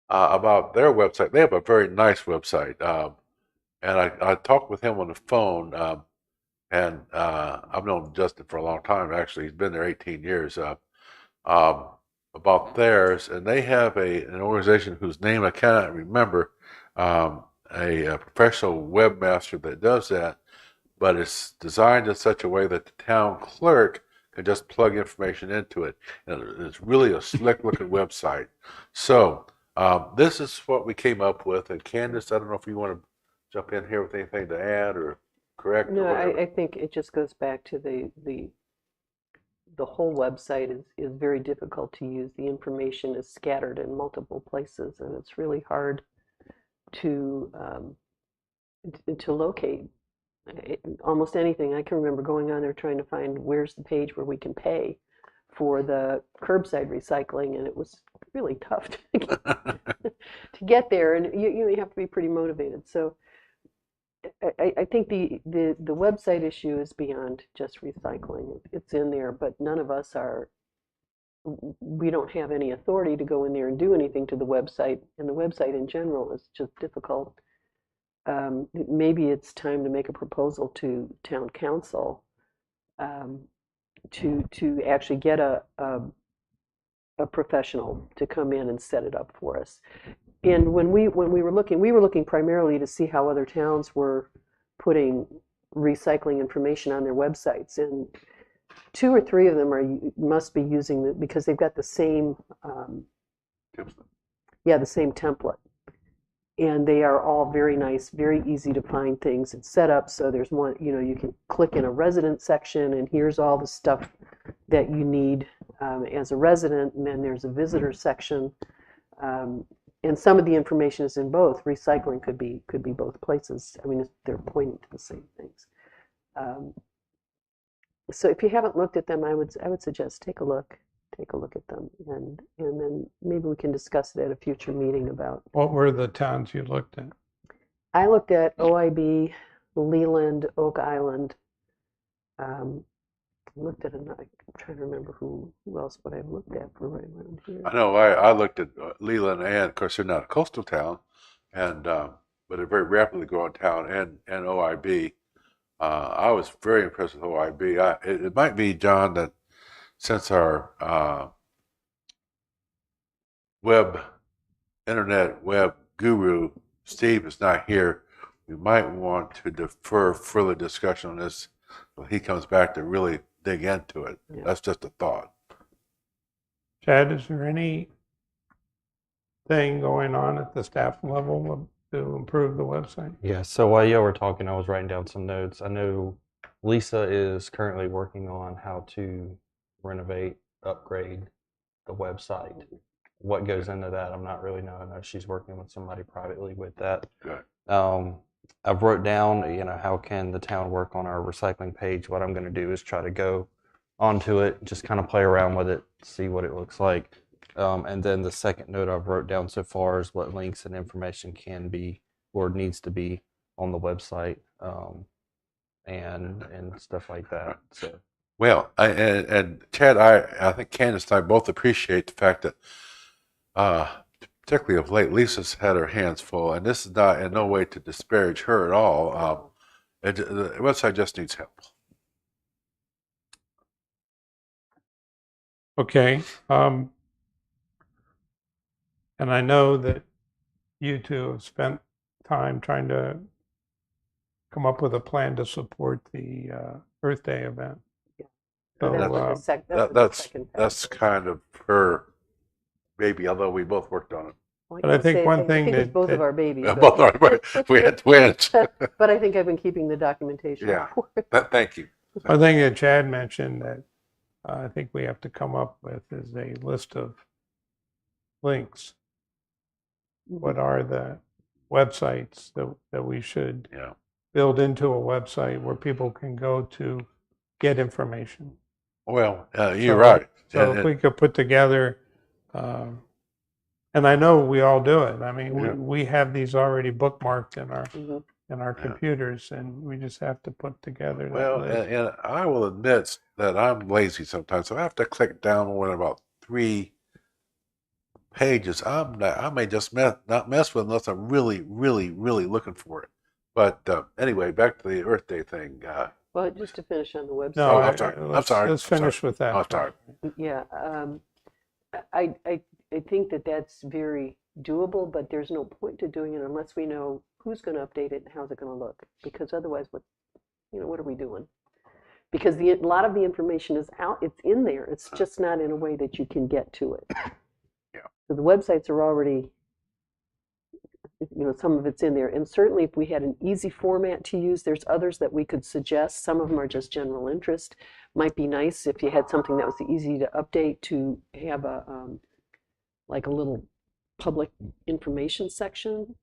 about their website. They have a very nice website. And I talked with him on the phone. And I've known Justin for a long time. Actually, he's been there 18 years. Um, about theirs, and they have an organization whose name I cannot remember. A professional webmaster that does that, but it's designed in such a way that the town clerk can just plug information into it. And it's really a slick looking website. So this is what we came up with. And Candace, I don't know if you want to jump in here with anything to add or correct No, or whatever. I think it just goes back to the whole website is very difficult to use. The information is scattered in multiple places, and it's really hard to to locate almost anything. I can remember going on there trying to find where's the page where we can pay for the curbside recycling, and it was really tough to get there, and you have to be pretty motivated. So I think the website issue is beyond just recycling. It's in there, but none of us are, we don't have any authority to go in there and do anything to the website, and the website in general is just difficult. Maybe it's time to make a proposal to town council to actually get a professional to come in and set it up for us. And when we were looking primarily to see how other towns were putting recycling information on their websites, and 2 or 3 of them must be using it because they've got the same the same template, and they are all very nice, very easy to find things. It's set up so there's one, you can click in a resident section, and here's all the stuff that you need as a resident, and then there's a visitor section. And some of the information is in both. Recycling could be both places. I mean, they're pointing to the same things. So if you haven't looked at them, I would suggest take a look at them, and then maybe we can discuss it at a future meeting about. What were the towns you looked at? I looked at OIB, Leland, Oak Island. Looked at another. I'm trying to remember who else would I have looked at for right around here. I know I looked at Leland, and of course they're not a coastal town, and but a very rapidly growing town, and OIB. I was very impressed with OIB. It might be, John, that since our internet web guru Steve is not here, we might want to defer further discussion on this when he comes back to really dig into it. Yeah. That's just a thought. Chad, is there any thing going on at the staff level to improve the website? Yeah, so while y'all were talking, I was writing down some notes. I know Lisa is currently working on how to renovate, upgrade the website. What goes into that, I'm not really knowing. I know she's working with somebody privately with that. Good. I've wrote down, how can the town work on our recycling page? What I'm going to do is try to go onto it, just kind of play around with it, see what it looks like. And then the second note I've wrote down so far is what links and information can be or needs to be on the website, and stuff like that. So. Well, and Chad, I think Candace and I both appreciate the fact that, particularly of late, Lisa's had her hands full, and this is not in no way to disparage her at all. The website just needs help. Okay. And I know that you two have spent time trying to come up with a plan to support the Earth Day event. So, That's kind of her baby, although we both worked on it. But I think one thing it's that- both of that- our babies. Both are, but we had twins. But I think I've been keeping the documentation. Yeah. for it. Thank you. one thing that Chad mentioned that I think we have to come up with is a list of links. What are the websites that we should Yeah. build into a website where people can go to get information? Well, you're So- right. So And- if we could put together And I know we all do it. I mean, Yeah. we have these already bookmarked in our Mhm. Yeah. computers, and we just have to put together that Well, list. and I will admit that I'm lazy sometimes, so I have to click down on about 3 pages. I may just not mess with it unless I'm really, really, really looking for it. But anyway, back to the Earth Day thing. Well, just to finish on the website. No, Oh, I'm sorry. I'm sorry. let's I'm sorry. finish with that. Oh, sorry. Yeah, I think that that's very doable, but there's no point to doing it unless we know who's going to update it and how's it going to look. Because otherwise, what are we doing? Because a lot of the information is out, it's in there. It's just not in a way that you can get to it. Yeah. So the websites are already, some of it's in there. And certainly if we had an easy format to use, there's others that we could suggest. Some of them are just general interest. Might be nice if you had something that was easy to update, to have like a little public information section.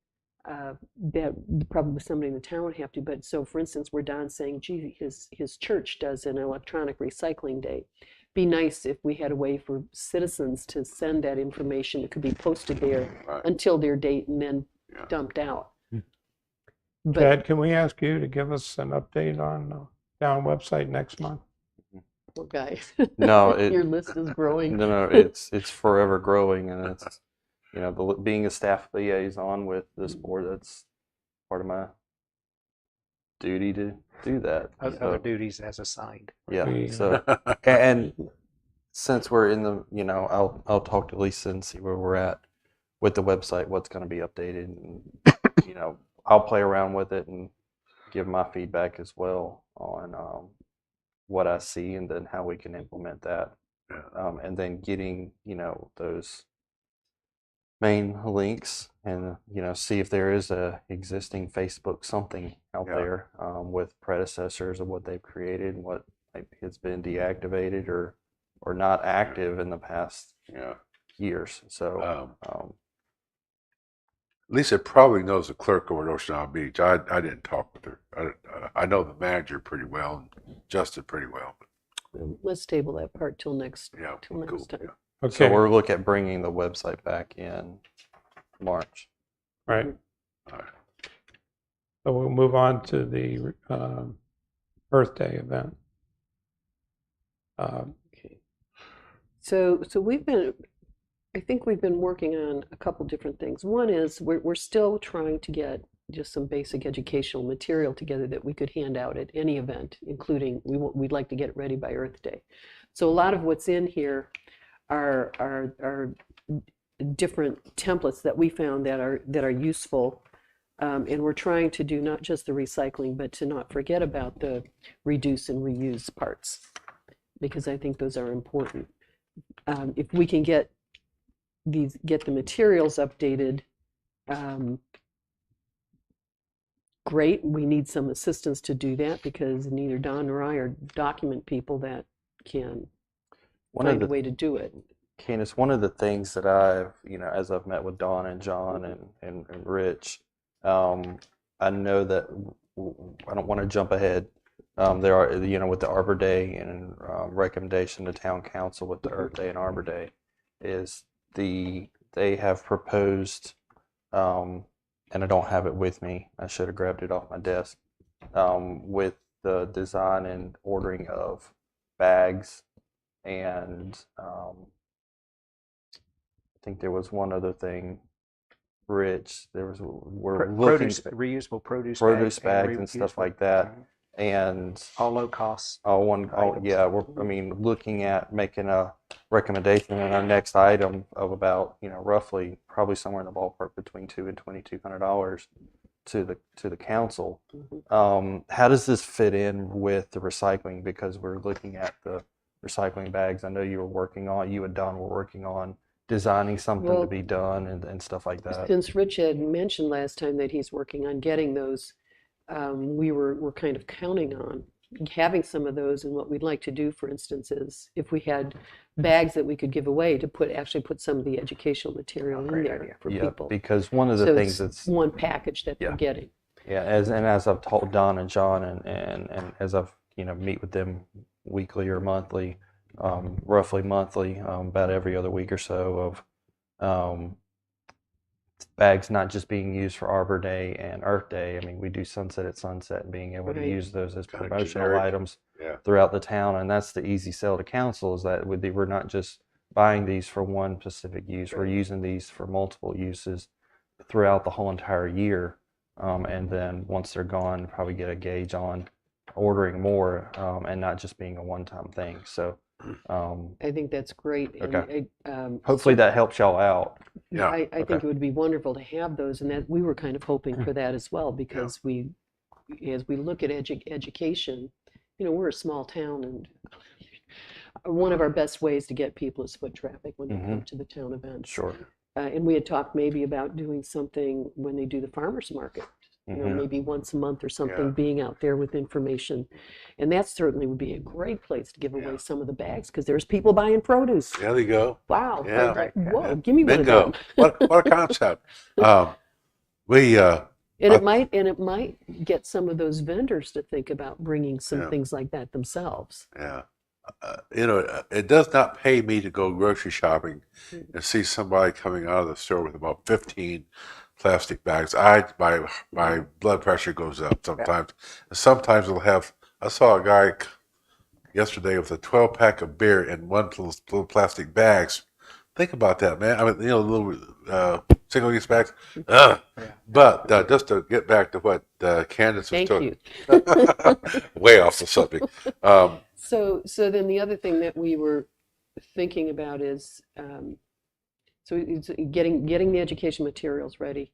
That probably somebody in the town would have to. But so, for instance, where Don's saying, gee, his church does an electronic recycling day. Be nice if we had a way for citizens to send that information. It could be posted there Right. until their date and then Yeah. dumped out. But Chad, can we ask you to give us an update on the town website next month? poor guy, No, your list is growing. No, it's forever growing, and it's being a staff liaison with this board. That's part of my duty to do that. Other So, duties as assigned. yeah. We- So and since we're in the, I'll talk to Lisa and see where we're at with the website, what's going to be updated, and I'll play around with it and give my feedback as well on what I see, and then how we can implement that. Yeah. And then getting, those main links, and, see if there is a existing Facebook something out Yeah. there with predecessors of what they've created and what has been deactivated or not active in the past Yeah. years. So, Lisa probably knows the clerk over at Ocean Isle Beach. I didn't talk with her. I know the manager pretty well and Justin pretty well. But Let's table that part till next yeah, till next cool. time. Yeah. so Okay, we're looking at bringing the website back in March. right. All right. So we'll move on to the Earth Day event. Okay. So I think we've been working on a couple different things. One is we're still trying to get just some basic educational material together that we could hand out at any event, including we'd like to get it ready by Earth Day. So a lot of what's in here are different templates that we found that are useful. And we're trying to do not just the recycling, but to not forget about the reduce and reuse parts, because I think those are important. If we can get the materials updated, great. We need some assistance to do that, because neither Don nor I are document people that can find a way to do it. Candace, one of the things that I've, as I've met with Dawn and John and Rich, I know that I don't want to jump ahead. There are, with the Arbor Day and recommendation to Town Council with the Earth Day and Arbor Day, is they have proposed, and I don't have it with me. I should have grabbed it off my desk, with the design and ordering of bags, and I think there was one other thing, Rich. We're looking Reusable produce bags and stuff like that, and all low costs. items. Yeah, looking at making a recommendation in our next item of about, roughly probably somewhere in the ballpark between $200 and $2,200 to the council. How does this fit in with the recycling? Because we're looking at the recycling bags. I know you and Don were working on designing something to be done and stuff like that. Since Rich had mentioned last time that he's working on getting those, we're kind of counting on having some of those. And what we'd like to do, for instance, is if we had bags that we could give away, to actually put some of the educational material in Great there idea. for Yeah, people. because one of the So things it's that's one package that they're Yeah. getting. Yeah, as I've told Don and John, and as I've meet with them weekly or monthly, roughly monthly, about every other week or so, of bags not just being used for Arbor Day and Earth Day. I mean, we do Sunset at Sunset and being able to Right. use those as Kinda promotional generic. items Yeah. throughout the town. And that's the easy sell to council is that we're not just buying these for one specific use. We're using these for multiple uses throughout the whole entire year. And then once they're gone, probably get a gauge on ordering more and not just being a one-time thing. So I think that's great. And Okay. I, hopefully that helps y'all out. Yeah. I think Okay. it would be wonderful to have those, and that we were kind of hoping for that as well, because as we look at education, we're a small town, and one of our best ways to get people is foot traffic when they come to the town events. Sure. And we had talked maybe about doing something when they do the farmers market, maybe once a month or something, Yeah. being out there with information. And that certainly would be a great place to give away some of the bags, because there's people buying produce. There you go. Wow. Yeah. Like, whoa, Yeah. give me one of Bingo. them. What a concept. We And it might get some of those vendors to think about bringing some Yeah. things like that themselves. yeah. It does not pay me to go grocery shopping and see somebody coming out of the store with about 15 plastic bags. My blood pressure goes up sometimes. Sometimes they'll have. I saw a guy yesterday with a 12-pack of beer in one little plastic bags. Think about that, man. I mean, little single-use bags. But just to get back to what Candace was Thank talking, you. way off the subject. So then the other thing that we were thinking about is, so it's getting the education materials ready.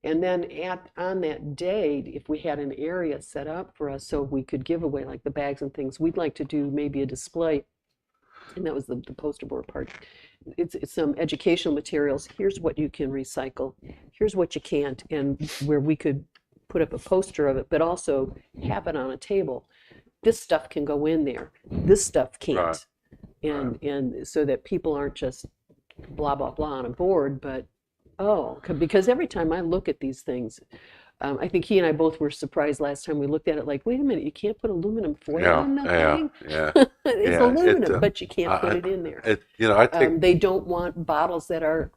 And then on that day, if we had an area set up for us so we could give away like the bags and things, we'd like to do maybe a display. And that was the poster board part. It's some educational materials. Here's what you can recycle. Here's what you can't. And where we could put up a poster of it, but also have it on a table. This stuff can go in there. This stuff can't. Right. And so that people aren't just blah, blah, blah on a board, but because every time I look at these things, I think he and I both were surprised last time we looked at it, like, wait a minute, you can't put aluminum foil on that thing? Yeah. It's Yeah, aluminum, but you can't put it in there. I think They don't want bottles that are,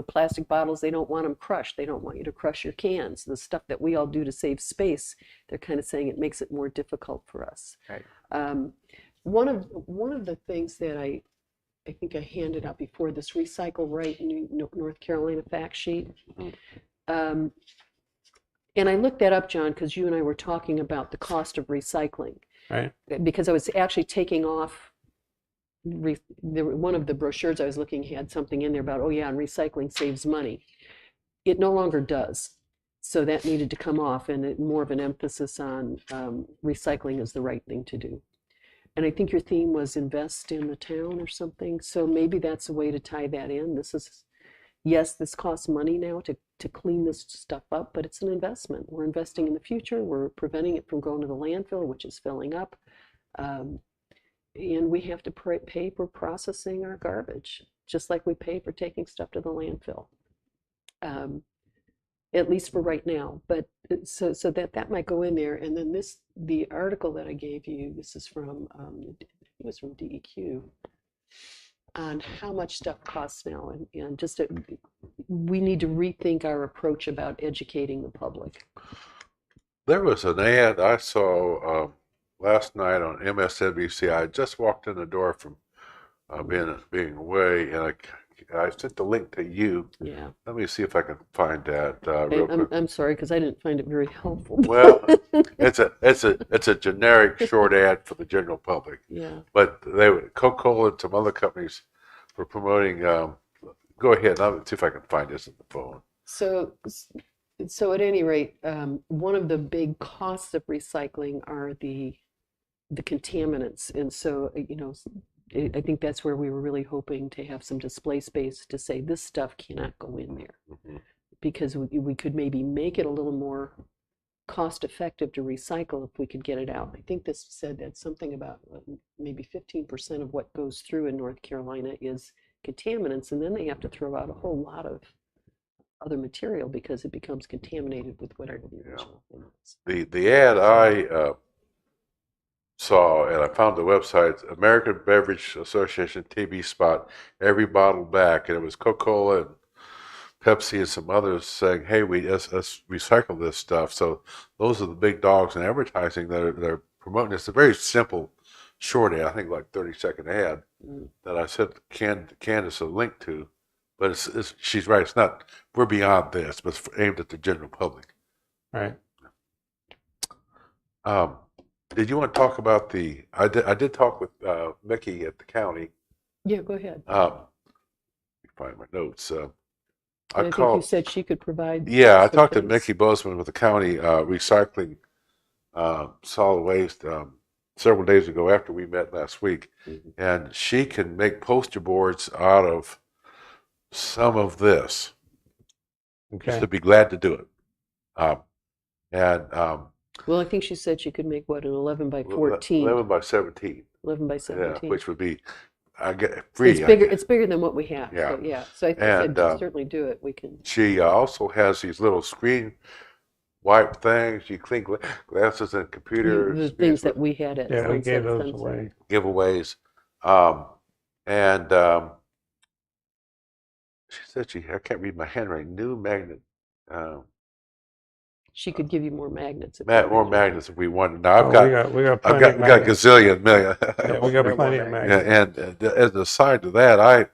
plastic bottles. They don't want them crushed. They don't want you to crush your cans. The stuff that we all do to save space, they're kind of saying it makes it more difficult for us. Right. One of the things that I think I handed out before, this Recycle Right North Carolina fact sheet. And I looked that up, John, because you and I were talking about the cost of recycling. Right. Because I was actually taking off one of the brochures I was looking at had something in there about, and recycling saves money. It no longer does. So that needed to come off, and more of an emphasis on recycling is the right thing to do. And I think your theme was invest in the town or something. So maybe that's a way to tie that in. Yes, this costs money now to clean this stuff up, but it's an investment. We're investing in the future. We're preventing it from going to the landfill, which is filling up. And we have to pay for processing our garbage, just like we pay for taking stuff to the landfill. At least for right now. But so that might go in there. And then the article that I gave you, this is from, it was from DEQ, on how much stuff costs now, and just we need to rethink our approach about educating the public. there was an ad I saw last night on MSNBC. I just walked in the door from being away, and I sent the link to you. Yeah. Let me see if I can find that real quick. I'm sorry, because I didn't find it very helpful. Well, it's a generic short ad for the general public. Yeah. But Coca-Cola and some other companies were promoting. Go ahead. I'll see if I can find this on the phone. So at any rate, one of the big costs of recycling are the contaminants, and so I think that's where we were really hoping to have some display space to say this stuff cannot go in there, because we could maybe make it a little more cost effective to recycle if we could get it out. I think this said that something about maybe 15% of what goes through in North Carolina is contaminants, and then they have to throw out a whole lot of other material because it becomes contaminated with whatever the original thing is. The ad I saw, and I found the website, American Beverage Association TV spot, every bottle back, and it was Coca-Cola and Pepsi and some others saying, "Hey, let's recycle this stuff." So those are the big dogs in advertising that are promoting. It's a very simple, short ad. I think like 30-second ad that I sent Candace a link to. But she's right. It's not. We're beyond this, but it's aimed at the general public. Right. Did you want to talk about the? I did talk with Mickey at the county. Yeah, go ahead. Let me find my notes. I think you said she could provide. Yeah, I some talked to things. Mickey Bozeman with the county recycling solid waste several days ago after we met last week, and she can make poster boards out of some of this. Okay. Just to be glad to do it. Well, I think she said she could make what, an 11 by 14, 11 by 17. 11 by Yeah, 17. which would be I get free. It's bigger than what we have. Yeah. So, yeah. So I said And, certainly do it. We can. She also has these little screen wipe things. You clean glasses and computer The things that we had at Yeah, we Sunset gave those Sunset. away. giveaways. She said I can't read my handwriting. New magnet. She could give you more magnets. If More magnets if we wanted. Now We got we plenty got of a magnets. gazillion million. Yeah, we got plenty of Yeah, magnets. and as a side to that, I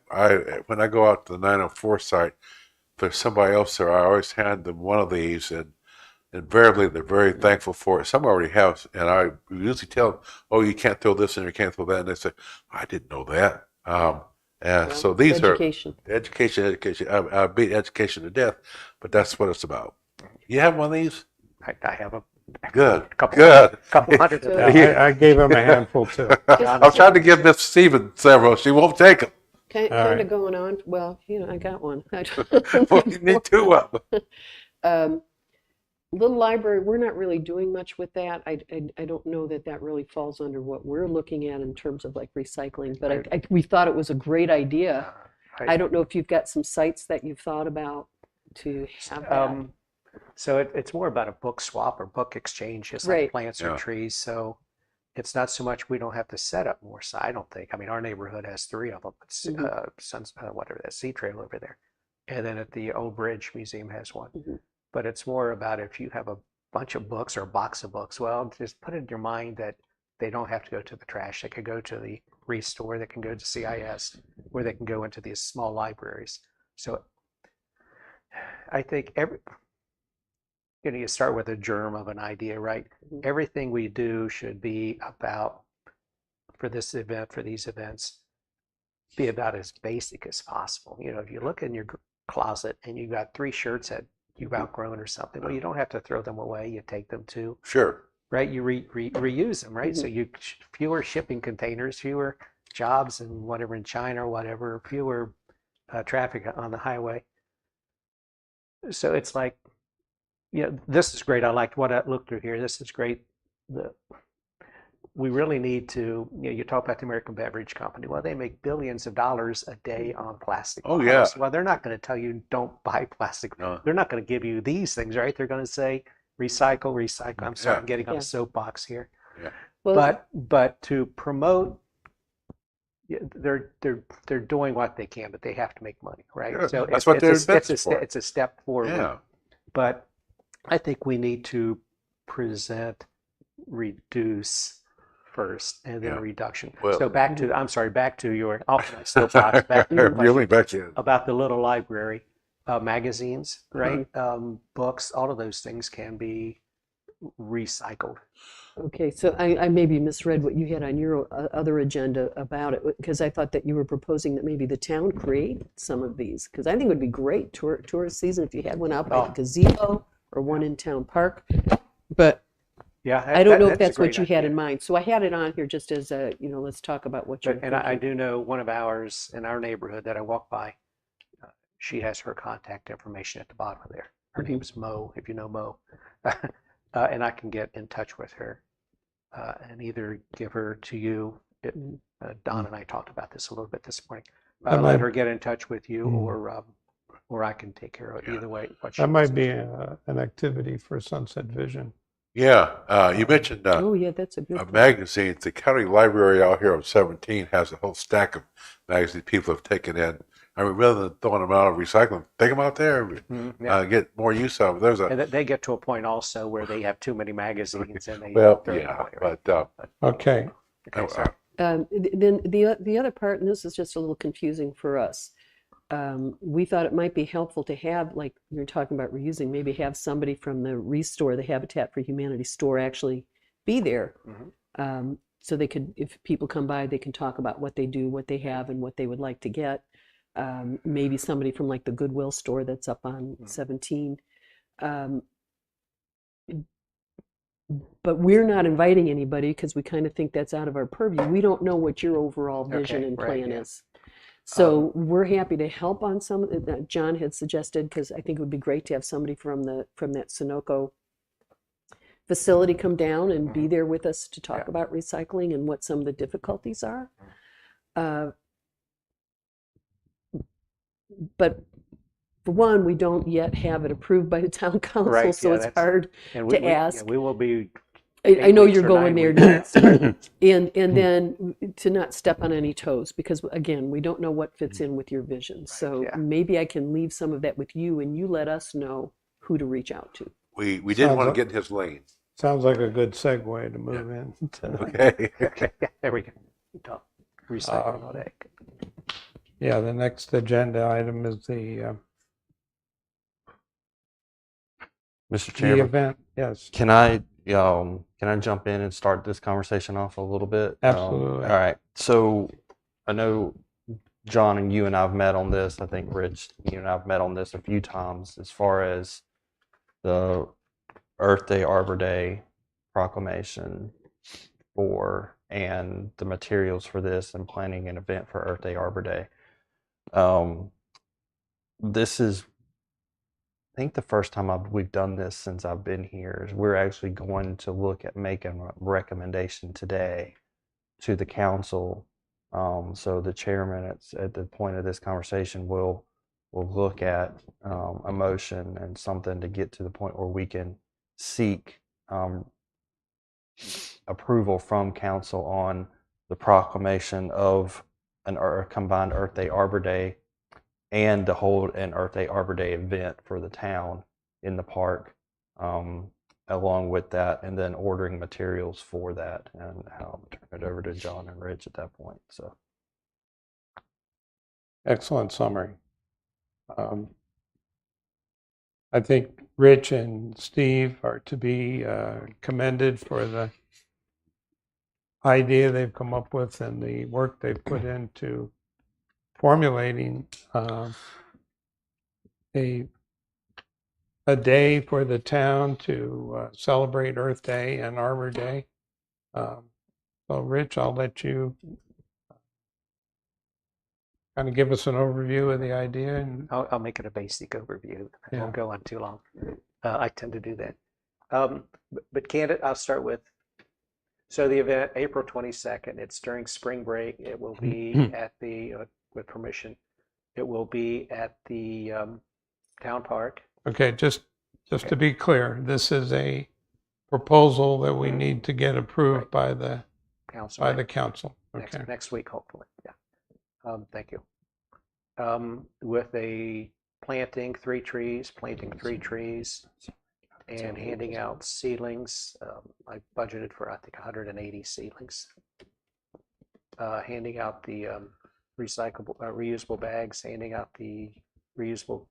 when I go out to the 904 site, if there's somebody else there, I always hand them one of these, and invariably they're very thankful for it. Some already have, and I usually tell them, "Oh, you can't throw this in, you can't throw that," and they say, "I didn't know that." And so these education. are education. I beat education to death, but that's what it's about. You have one of these? I have a Good. couple Good. hundred of Yeah, them. Yeah, I gave him a handful too. I'm trying to give Miss Stevens several. She won't take them. Kind All right. of going on. Well, I got one. Well, you need two of them. Little library, we're not really doing much with that. I don't know that really falls under what we're looking at in terms of like recycling, but we thought it was a great idea. I don't know if you've got some sites that you've thought about to have that. So it's more about a book swap or book exchange, just Right. like plants Yeah. or trees. So it's not so much we don't have to set up more. So I don't think. I mean, our neighborhood has 3 of them. Whatever that Sea Trail over there, and then at the Old Bridge Museum has one. Mhm. But it's more about if you have a bunch of books or a box of books. Well, just put it in your mind that they don't have to go to the trash. They could go to the Restore. They can go to CIS, or they can go into these small libraries. So I think you start with a germ of an idea, right? Mhm. Everything we do should be about, for this event, for these events, be about as basic as possible. If you look in your closet and you got 3 shirts that you've outgrown or something, well, you don't have to throw them away. You take them to, Sure. right? You reuse them, right? So you fewer shipping containers, fewer jobs and whatever in China or whatever, fewer traffic on the highway. So it's like, this is great. I liked what I looked through here. This is great. We really need to, you talk about the American Beverage Company. Well, they make billions of dollars a day on plastic Oh, bottles. yeah. Well, they're not going to tell you don't buy plastic. No. They're not going to give you these things, right? They're going to say recycle. I'm sorry, Yeah. I'm getting on Yeah. a soapbox here. Well, But to promote, they're doing what they can, but they have to make money, right? Yeah, So that's what they're it's invested for. it's a step forward. Yeah. But I think we need to present reduce first and then Yeah. reduction. Well- So back to your soapbox, back to your Really question back in. about the little library, magazines, right? Books, all of those things can be recycled. okay, so I maybe misread what you had on your other agenda about it, because I thought that you were proposing that maybe the town create some of these, because I think it would be great tourist season if you had one out by the gazebo or one in town park. But Yeah, I don't know if a that's what great you had idea. in mind. So I had it on here just as a, let's talk about what you're And I thinking. do know one of ours in our neighborhood that I walk by, she has her contact information at the bottom of there. Her Mhm. name's Mo, if you know Mo. And I can get in touch with her and either give her to you. Don and I talked about this a little bit this morning. That Let might- her get in touch with you, Mhm. or I can take care of it. Yeah. Either way, what she That might wants. be an activity for Sunset Vision. Yeah. You mentioned Oh, yeah, that's a good point. magazines. The county library out here on 17 has a whole stack of magazines people have taken in. I mean, rather than throwing them out of recycling, take them out there, Yeah. get more use out of it. There's And a, they get to a point also where they have too many magazines and they well, throw them yeah, away, right? but Okay, Okay, sorry. Then the other part, and this is just a little confusing for us. We thought it might be helpful to have, like we were talking about reusing, maybe have somebody from the Restore, the Habitat for Humanity store, actually be there. So they could, if people come by, they can talk about what they do, what they have, and what they would like to get. Maybe somebody from like the Goodwill store that's up on 17. But we're not inviting anybody because we kind of think that's out of our purview. We don't know what your overall vision Okay, and right, plan yeah. is. So we're happy to help on some of that. John had suggested, because I think it would be great to have somebody from that Sunoco facility come down and be there with us to talk about recycling and what some of the difficulties are. But for one, we don't yet have it approved by the town council, Right, so yeah, it's that's- hard And to ask. we will be. I know 8 weeks you're or going 9 there weeks. next. And then to not step on any toes, because again, we don't know what fits in with your vision. So yeah. maybe I can leave some of that with you and you let us know who to reach out to. we didn't Sounds want to like- get in his lane. sounds like a good segue to move in. Okay. Okay, yeah, there we go. Talk recycling all day. Yeah, the next agenda item is the Chairman, event. Yes, can I jump in and start this conversation off a little bit? Absolutely. All right. So I know John and you and I've met on this. I think Rich, you and I've met on this a few times as far as the Earth Day, Arbor Day proclamation and the materials for this and planning an event for Earth Day, Arbor Day. This is, I think, the first time we've done this since I've been here. Is we're actually going to look at making a recommendation today to the council. So the chairman at the point of this conversation will look at a motion and something to get to the point where we can seek approval from council on the proclamation of a combined Earth Day, Arbor Day, and to hold an Earth Day, Arbor Day event for the town in the park, along with that, and then ordering materials for that. And I'll turn it over to John and Rich at that point. So, excellent summary. I think Rich and Steve are to be commended for the idea they've come up with and the work they've put into formulating a day for the town to celebrate Earth Day and Arbor Day. So Rich, I'll let you kind of give us an overview of the idea. And I'll make it a basic overview. I Yeah. won't go on too long. I tend to do that. But candid, I'll start with, so the event, April 22nd, it's during spring break. It will be at the, with permission, it will be at the town park. okay, just to be clear, this is a proposal that we need to get approved by the Council. by the council. Okay. Next week, hopefully, yeah. Thank you. With a planting three trees and handing out seedlings. I budgeted for, I think, 180 seedlings. Handing out the reusable bags, handing out the reusable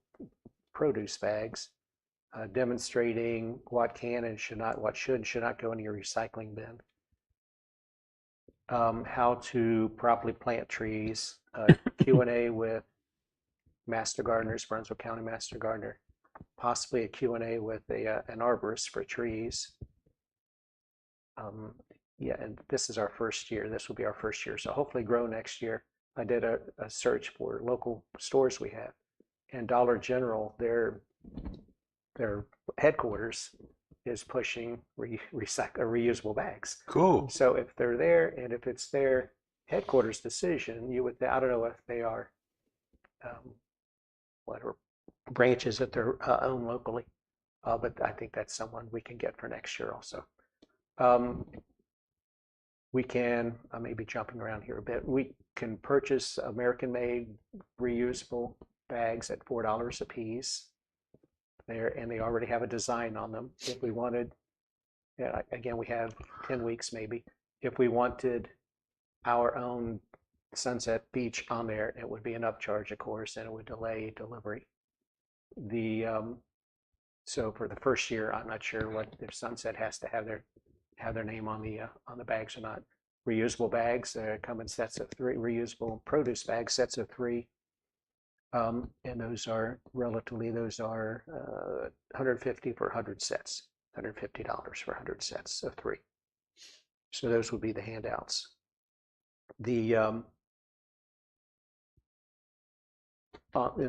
produce bags, demonstrating what can and should not, what should and should not go in your recycling bin. How to properly plant trees, Q&A with master gardeners, Brunswick County master gardener, possibly a Q&A with an arborist for trees. Yeah, and this is our first year. This will be our first year, so hopefully grow next year. I did a search for local stores we have, and Dollar General, their headquarters is pushing reusable bags. Cool. So if they're there, and if it's their headquarters decision, you would, I don't know if they are whatever branches that they're own locally, but I think that's someone we can get for next year also. we can, I may be jumping around here a bit, we can purchase American-made reusable bags at $4 a piece. And they already have a design on them. If we wanted, yeah, again, we have 10 weeks maybe. If we wanted our own Sunset Beach on there, it would be an upcharge, of course, and it would delay delivery. So for the first year, I'm not sure what if Sunset has to have their name on the bags or not. Reusable bags come in sets of 3. Reusable produce bags, sets of 3, and those are $150 for 100 sets, $150 for 100 sets of 3. So those would be the handouts. And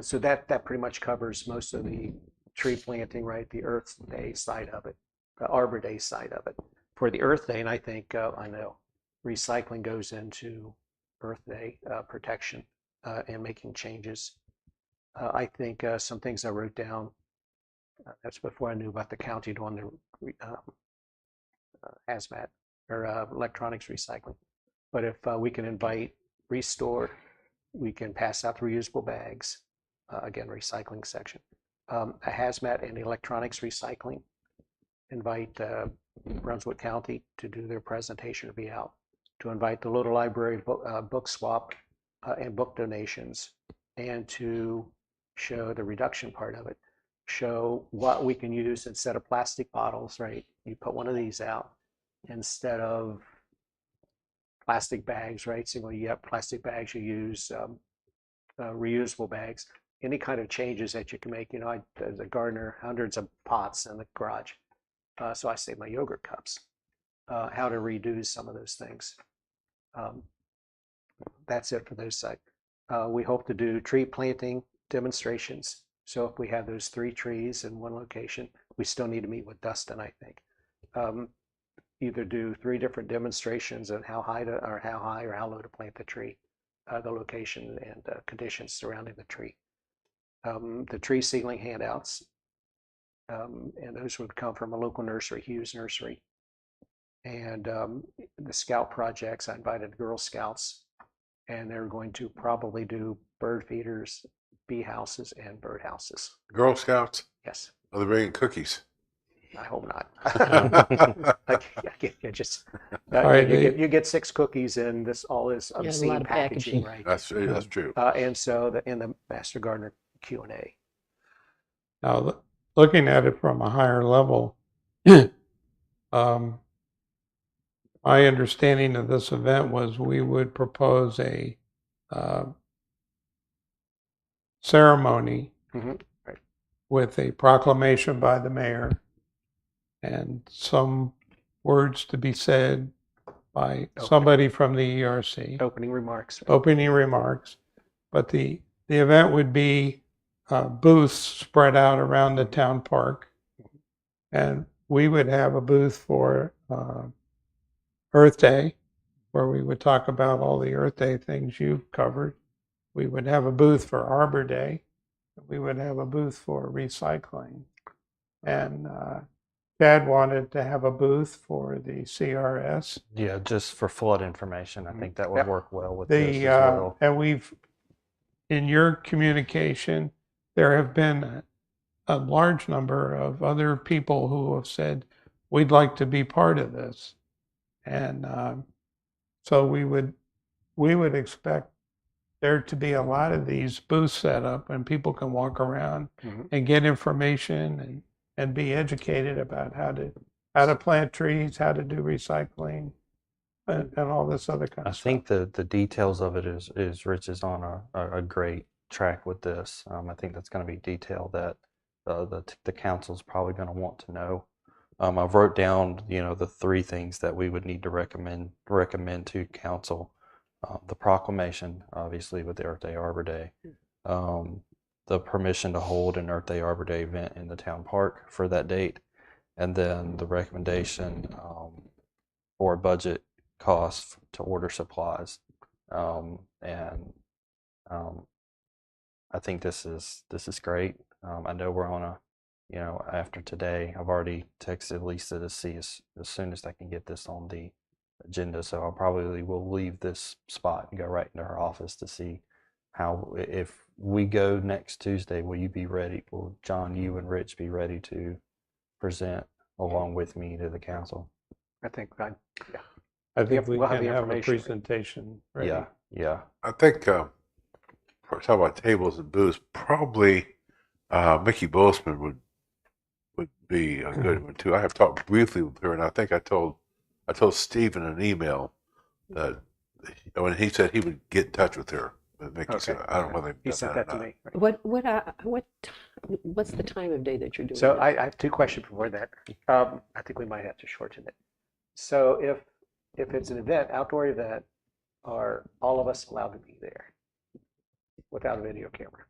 so that pretty much covers most of the tree planting, right? The Earth Day side of it, the Arbor Day side of it. For the Earth Day, and I think I know recycling goes into Earth Day protection and making changes. I think some things I wrote down. That's before I knew about the county doing the hazmat or electronics recycling. But if we can invite Restore, we can pass out the reusable bags. Again, recycling section. A hazmat and electronics recycling. Invite Brunswick County to do their presentation or be out. To invite the Little Library book swap and book donations, and to show the reduction part of it. Show what we can use instead of plastic bottles, right? You put one of these out instead of plastic bags, right? So when you have plastic bags, you use reusable bags. Any kind of changes that you can make, you know, as a gardener, hundreds of pots in the garage. So I save my yogurt cups. How to redo some of those things. That's it for those sites. We hope to do tree planting demonstrations. So if we have those 3 trees in one location, we still need to meet with Dustin, I think. Either do 3 different demonstrations on how high or how low to plant the tree, the location and conditions surrounding the tree. The tree seedling handouts, and those would come from a local nursery, Hughes Nursery. And the Scout projects, I invited Girl Scouts, and they're going to probably do bird feeders, bee houses, and bird houses. Girl Scouts? Yes, Are they bringing cookies? I hope not. All right, You get 6 cookies and all this Yeah, a obscene lot of packaging, packaging. right? That's true. And so in the Master Gardener Q&A. Now, looking at it from a higher level, my understanding of this event was we would propose a ceremony Right. with a proclamation by the mayor and some words to be said by somebody from the ERC, Opening remarks. opening remarks. But the event would be booths spread out around the town park. And we would have a booth for Earth Day, where we would talk about all the Earth Day things you've covered. We would have a booth for Arbor Day. We would have a booth for recycling. And Chad wanted to have a booth for the CRS. Yeah, just for flood information, I think that would Yep. work well with this as well. And in your communication, there have been a large number of other people who have said, we'd like to be part of this. And so we would expect there to be a lot of these booths set up and people can walk around and get information and be educated about how to plant trees, how to do recycling, and all this other kind I of stuff. think the details of it is Rich is on a great track with this. I think that's going to be detail that the council's probably going to want to know. I've wrote down, the 3 things that we would need to recommend to council. The proclamation, obviously, with the Earth Day, Arbor Day. The permission to hold an Earth Day, Arbor Day event in the town park for that date. And then the recommendation for budget costs to order supplies. I think this is great. I know we're on after today, I've already texted Lisa to see as soon as I can get this on the agenda. So I'll probably will leave this spot and go right into her office to see how, if we go next Tuesday, will you be ready? Will John, you and Rich be ready to present along with me to the council? I think I think we we'll have can the have a information ready. presentation ready. Yeah, yeah. I think, for talking about tables and booths, probably Mickey Boseman would be a good one too. I have talked briefly with her, and I think I told Steve in an email that when he said he would get in touch with her. But Mickey said, I don't know whether He they've sent done that that to or not. me. What's the time of day that you're doing So it? I have two questions before that. I think we might have to shorten it. So if it's an event, outdoor event, are all of us allowed to be there without a video camera?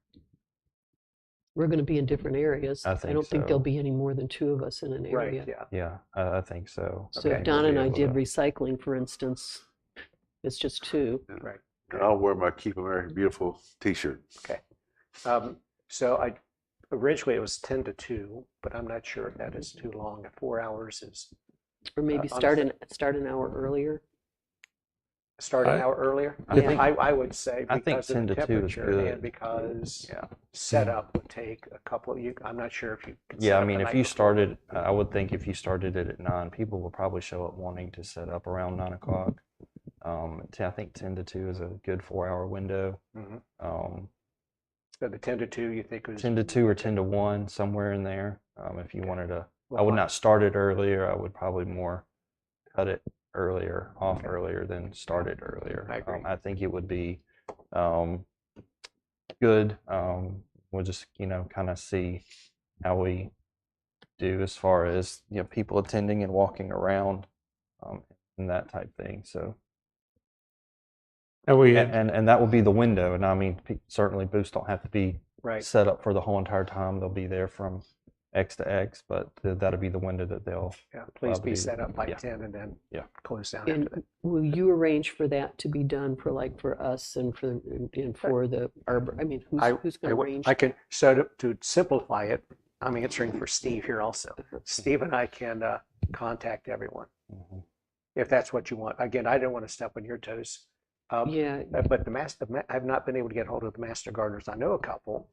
We're going to be in different areas. I think don't think there'll so. be any more than two of us in an Right, area. yeah. Yeah, I think so. So Okay. if Don and I We'll be did able to- recycling, for instance, it's just two. Right. And I'll wear my Keep America Beautiful T-shirt. So originally it was 10 to 2, but I'm not sure if that is too long. If 4 hours is Or maybe on start an hour earlier. start an I- hour earlier. I think- I would say I think because of 10 the to 2 is temperature good. and because Yeah. setup would take a couple of you. I'm not sure if you can set Yeah, I up mean, the if night you before. started, I would think if you started it at 9, people will probably show up wanting to set up around 9 o'clock. I think 10 to 2 is a good 4-hour window. Mhm. Um, So the 10 to 2 you think was 10 to 2 or 10 to 1, somewhere in there. If you wanted to, I well, would fine. not start it earlier. I would probably more cut it earlier, off Okay. earlier than start it earlier. I agree. I think it would be good. We'll just, kind of see how we do as far as, people attending and walking around, and that type thing. So, And we had, and that will be the window. And I mean, certainly booths don't have to be Right. set up for the whole entire time. They'll be there from X to X, but that'll be the window that they'll. Yeah, please to be be- set up by yeah. 10 and then Yeah. close down after that. And will you arrange for that to be done for us and for the arbor? I mean, who's going to arrange? I can, so to simplify it, I'm answering for Steve here also. Steve and I can contact everyone Mhm. if that's what you want. Again, I don't want to step on your toes. Yeah, But I've not been able to get hold of the master gardeners. I know a couple.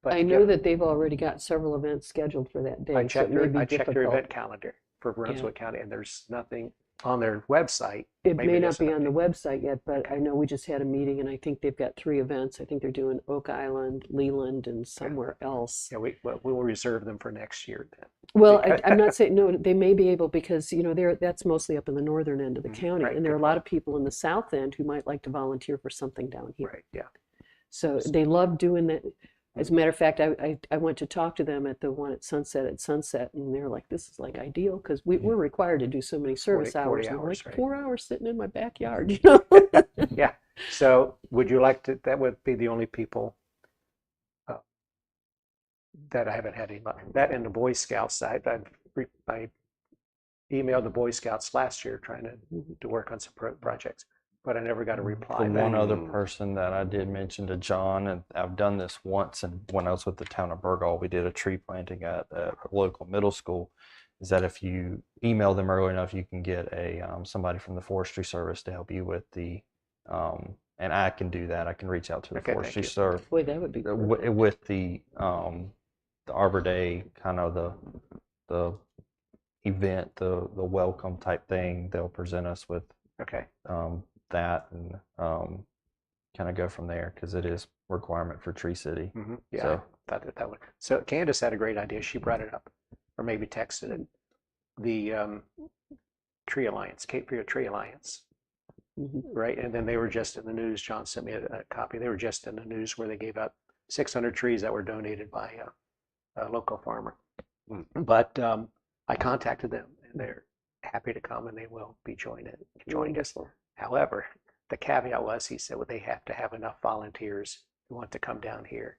But I know that they've already got several events scheduled for that day. I so checked it may be I checked their difficult. event calendar for Brunswick County, and there's nothing on their website. It Maybe may there's not be an on the update. website yet, but I know we just had a meeting and I think they've got 3 events. I think they're doing Oak Island, Leland, and somewhere else. Yeah, we will reserve them for next year then. Well, Because- I'm not saying, no, they may be able because, that's mostly up in the northern end of the county. right, And there are a good lot of people in the south end who might like to volunteer for something down here. Right, yeah. So they love doing that. As a matter of fact, I went to talk to them at the one at Sunset, and they're like, this is like ideal because we're required to do so many service 40 hours. And I'm hours, like, right. 4 hours sitting in my backyard, Yeah. So would you like to, that would be the only people that I haven't had any, that and the Boy Scout side. I emailed the Boy Scouts last year trying to work on some projects, but I never got a reply The back. one other person that I did mention to John, and I've done this once, and when I was with the town of Burgall, we did a tree planting at a local middle school, is that if you email them early enough, you can get somebody from the Forestry Service to help you with the, and I can do that. I can reach out to the Okay, thank Forestry you. Service Boy, that would be cool. with the Arbor Day, kind of the event, the welcome type thing. They'll present us with Okay. that and kind of go from there because it is a requirement for Tree City. Yeah, So- I thought that would. So Candace had a great idea. She brought it up, or maybe texted it. The Tree Alliance, Cape Fear Tree Alliance, Mhm. right? And then they were just in the news. John sent me a copy. They were just in the news where they gave out 600 trees that were donated by a local farmer. But I contacted them, and they're happy to come, and they will be joining us. Wonderful. However, the caveat was, he said, well, they have to have enough volunteers who want to come down here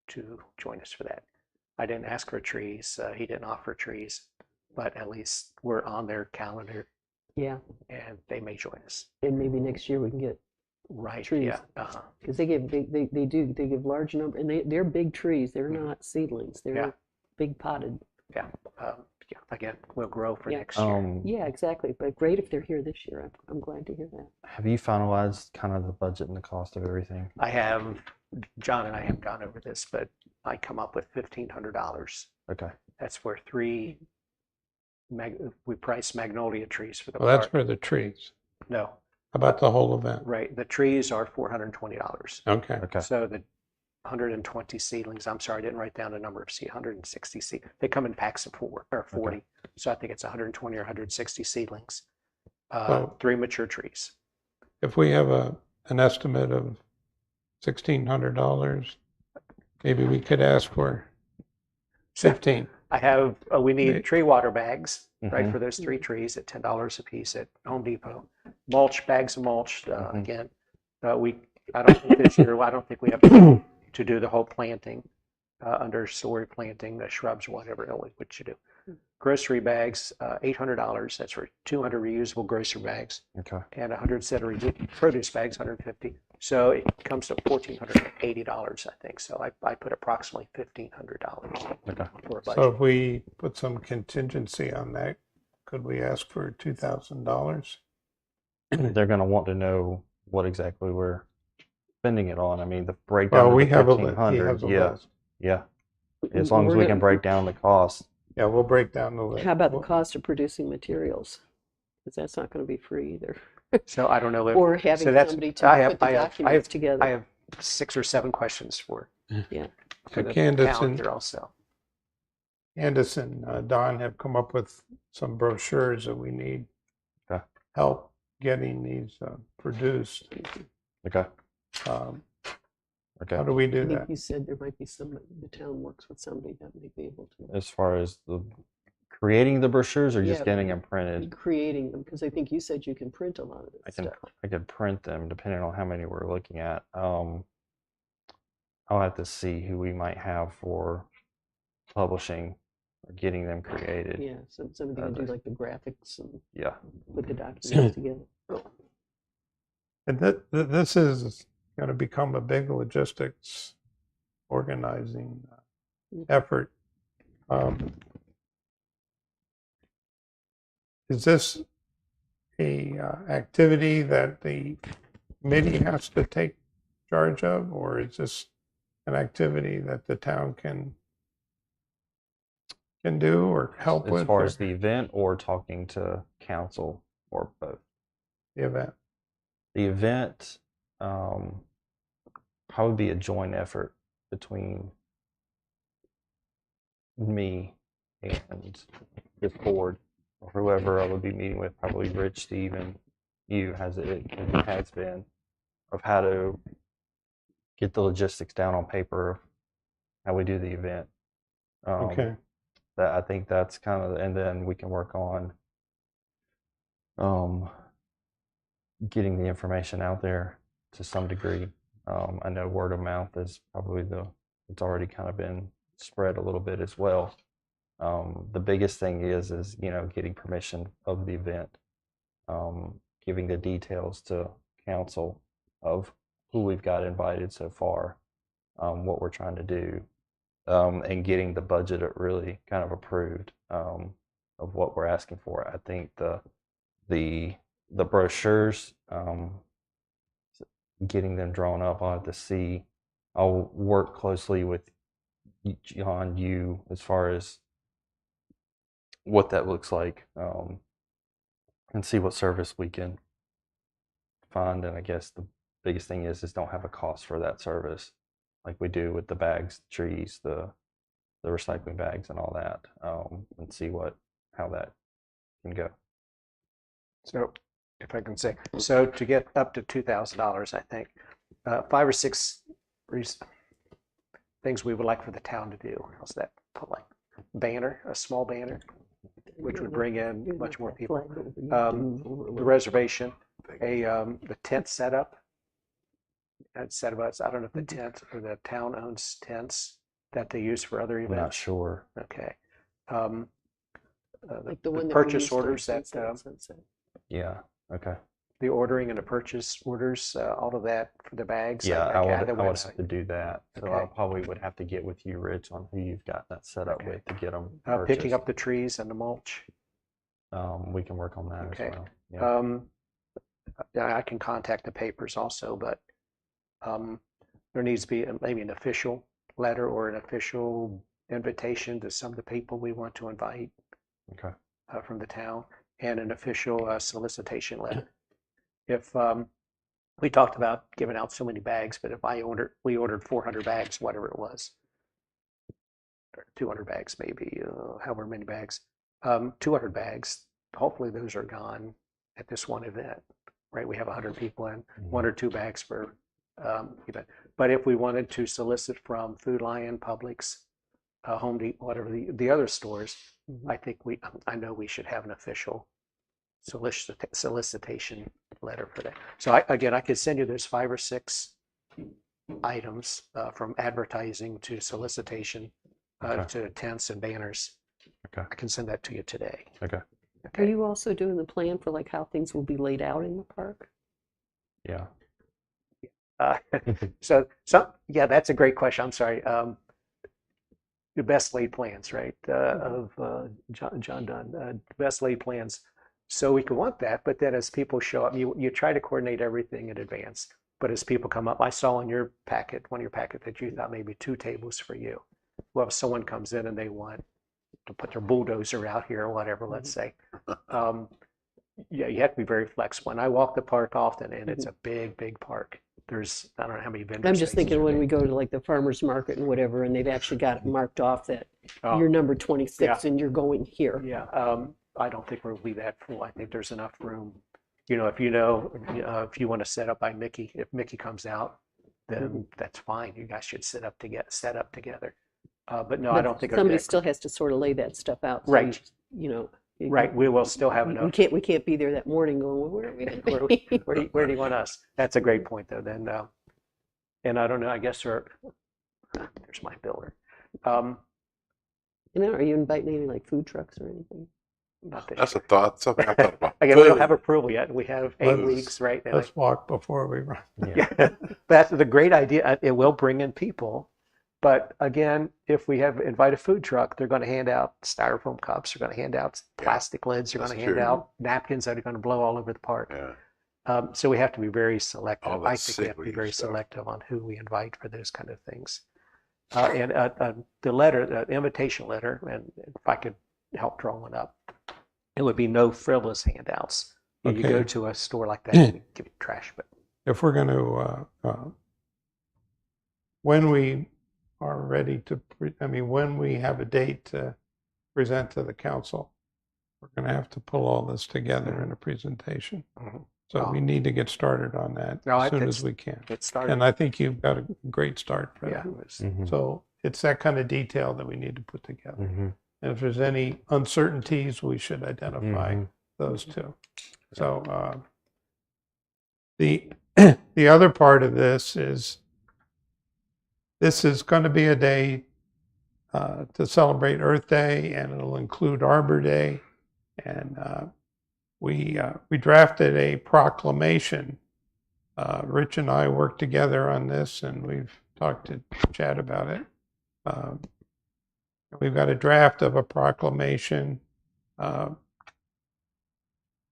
to join us for that. I didn't ask for trees. He didn't offer trees, but at least we're on their calendar, Yeah, and they may join us. and maybe next year we can get, Right. Trees. Yeah. Uh-huh. because they give large number, and they're big trees. They're not seedlings. They're Yeah. big potted. Yeah. again, will grow for next year. Yeah, exactly. But great if they're here this year. I'm glad to hear that. Have you finalized kind of the budget and the cost of everything? John and I have gone over this, but I come up with $1,500. Okay. That's for we price magnolia trees for the Well, that's park. for the trees. No, How about the whole event? right. The trees are $420. Okay. Okay. So the 120 seedlings, I'm sorry, I didn't write down the number of 160 seedlings. They come in packs of 40. Okay. So I think it's 120 or 160 seedlings, So- 3 mature trees. If we have an estimate of $1,600, maybe we could ask for 15. We need Right. tree water bags, right, Mhm. for those 3 trees at $10 a piece at Home Depot. Mulch, bags of mulch, again. I don't think this year, I don't think we have to do the whole planting, understory planting, the shrubs, whatever, what you do. Grocery bags, $800. That's for 200 reusable grocery bags Okay. and 100 set of produce bags, 150. So it comes to $1,480, I think. So I put approximately $1,500 Okay. for a So budget. if we put some contingency on that, could we ask for $2,000? They're going to want to know what exactly we're spending it on. I mean, the breakdown Well, of we the have he 1,500. has a Yeah. list. Yeah. As long as we can break down the cost. Yeah, we'll break down the list. How about the Well, cost of producing materials? Because that's not going to be free either. So I don't know if. Or having so that's- somebody to I have- put the I have- documents together. I have 6 or 7 questions for Yeah. for the Candace town and- here also. Candace and Don have come up with some brochures that we need Okay. help getting these produced. Okay. How Okay. do we I do think that? you said there might be the town works with somebody that may be able to. As far as the creating the brochures or just Yeah, getting them printed, Creating them, because I think you said you can print a lot of this stuff. I could print them depending on how many we're looking at. I'll have to see who we might have for publishing or getting them created. Yeah, so somebody can do like the graphics and Yeah. put the documents together. And this is going to become a big logistics organizing effort. Is this a activity that the committee has to take charge of, or is this an activity that the town can do or help As with? far or as the event or talking to council or both. the event? The event probably be a joint effort between me and this board or whoever I would be meeting with, probably Rich, Steve, and you, as it has been, of how to get the logistics down on paper, of how we do the event. Okay. That I think that's kind of, and then we can work on getting the information out there to some degree. I know word of mouth is probably it's already kind of been spread a little bit as well. The biggest thing is getting permission of the event, giving the details to council of who we've got invited so far, what we're trying to do, and getting the budget really kind of approved of what we're asking for. I think the brochures, getting them drawn up, I'll have to see. I'll work closely with John, you, as far as what that looks like, and see what service we can find. And I guess the biggest thing is don't have a cost for that service, like we do with the bags, trees, the recycling bags, and all that, and see how that can go. So if I can say, so to get up to $2,000, I think 5 or 6 things we would like for the town to do. How's that? Put like banner, a small banner, which would bring in much more people. The reservation, the tent setup. And set of us, I don't know if the tent or the town owns tents that they use for other I'm not events. sure. Okay. Like the one that we purchase used on orders that Sunset. Yeah. Okay. the ordering and the purchase orders, all of that for the bags? Yeah, I I would, gather I would website. have to do that. So I Okay. probably would have to get with you, Rich, on who you've got that set up Okay. with to get them Picking up the trees and the mulch. We can work on that Okay. as well. Yeah. I can contact the papers also, but there needs to be maybe an official letter or an official invitation to some of the people we want to invite Okay. from the town, and an official solicitation letter. If we talked about giving out so many bags, but if we ordered 400 bags, whatever it was, or 200 bags maybe, however many bags, 200 bags, hopefully those are gone at this one event, right? We have 100 people in, 1 or 2 bags per event. But if we wanted to solicit from Food Lion, Publix, Home Depot, whatever the other stores, I know we should have an official solicitation letter for that. So I could send you those 5 or 6 items from advertising to solicitation to tents and banners. Okay. I can send that to you today. Okay. Are you also doing the plan for like how things will be laid out in the park? Yeah. So yeah, that's a great question. I'm sorry. The best laid plans, right? Of John Dunn, best laid plans. So we could want that, but then as people show up, you try to coordinate everything in advance. But as people come up, I saw in your packet, one of your packet, that you thought maybe 2 tables for you. Well, if someone comes in and they want to put their bulldozer out here or whatever, let's say, yeah, you have to be very flexible. And I walk the park often, and it's a big, big park. There's, I don't know how many vendors. I'm just thinking when we go to like the farmer's market and whatever, and they've actually got it marked off that you're number 26 and you're going here. Yeah, I don't think we'll be that full. I think there's enough room. If you want to set up by Mickey, if Mickey comes out, then that's fine. You guys should set up together. But no, I don't think somebody still has to sort of lay that stuff out. So Right. Right. We will still have enough. We can't be there that morning going, well, where are we going to be? Where do you want us? That's a great point, though. Then, and I don't know. I guess there's my builder. Are you inviting any like food trucks or anything? Not this That's year. a thought. Something I thought about. Again, we don't have approval yet. We have 8 Let's- weeks, right? And Let's walk before we run. yeah, that's the great idea. It will bring in people. But again, if we have invite a food truck, they're going to hand out styrofoam cups. They're going to hand out plastic lids. They're going to That's hand true. out napkins that are going to blow all over the park. Yeah. So we have to be very selective. All that I think we have to be sickly very stuff. selective on who we invite for those kind of things. And the letter, the invitation letter, and if I could help draw one up, it would be no frivolous handouts. You Okay. go to a store like that, and give you trash, but If we're going to, when we are ready to, when we have a date to present to the council, we're going to have to pull all this together in a presentation. Mhm. So we need to get started on that No, as soon it's- as we can. it started. And I think you've got a great start for Yeah, that. it was, Mhm. So it's that kind of detail that we need to put together. Mhm. And if there's any uncertainties, we should identify Mhm. those too. So the the other part of this is going to be a day to celebrate Earth Day, and it'll include Arbor Day. And we drafted a proclamation. Rich and I worked together on this, and we've talked to Chad about it. We've got a draft of a proclamation.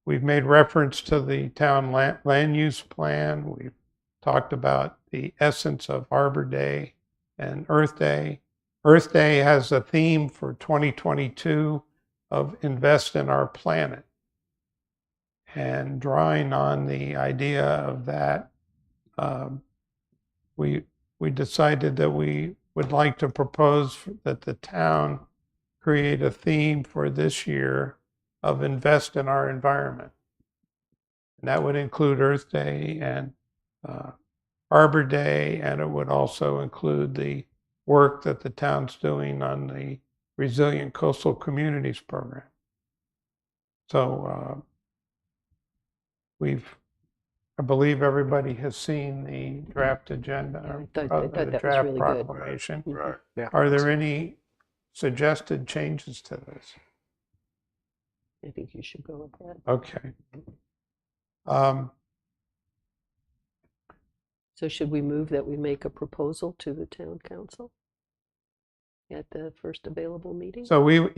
We've made reference to the town land use plan. We've talked about the essence of Arbor Day and Earth Day. Earth Day has a theme for 2022 of invest in our planet. And drawing on the idea of that, we decided that we would like to propose that the town create a theme for this year of invest in our environment. And that would include Earth Day and Arbor Day, and it would also include the work that the town's doing on the Resilient Coastal Communities program. So I believe everybody has seen the draft agenda, I thought that the was draft really good. proclamation. Right. yeah. Are there any suggested changes to this? I think you should go with that. Okay. So should we move that we make a proposal to the town council at the first available meeting? So we want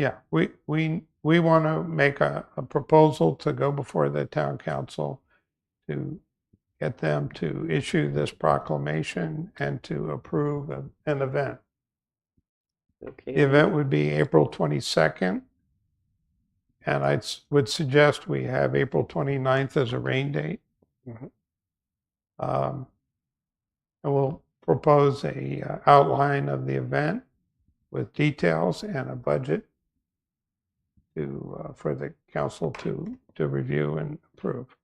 to make a proposal to go before the town council to get them to issue this proclamation and to approve an event. Okay. The event would be April 22nd. And I would suggest we have April 29th as a rain date. Mhm. And we'll propose a outline of the event with details and a budget to for the council to review and approve.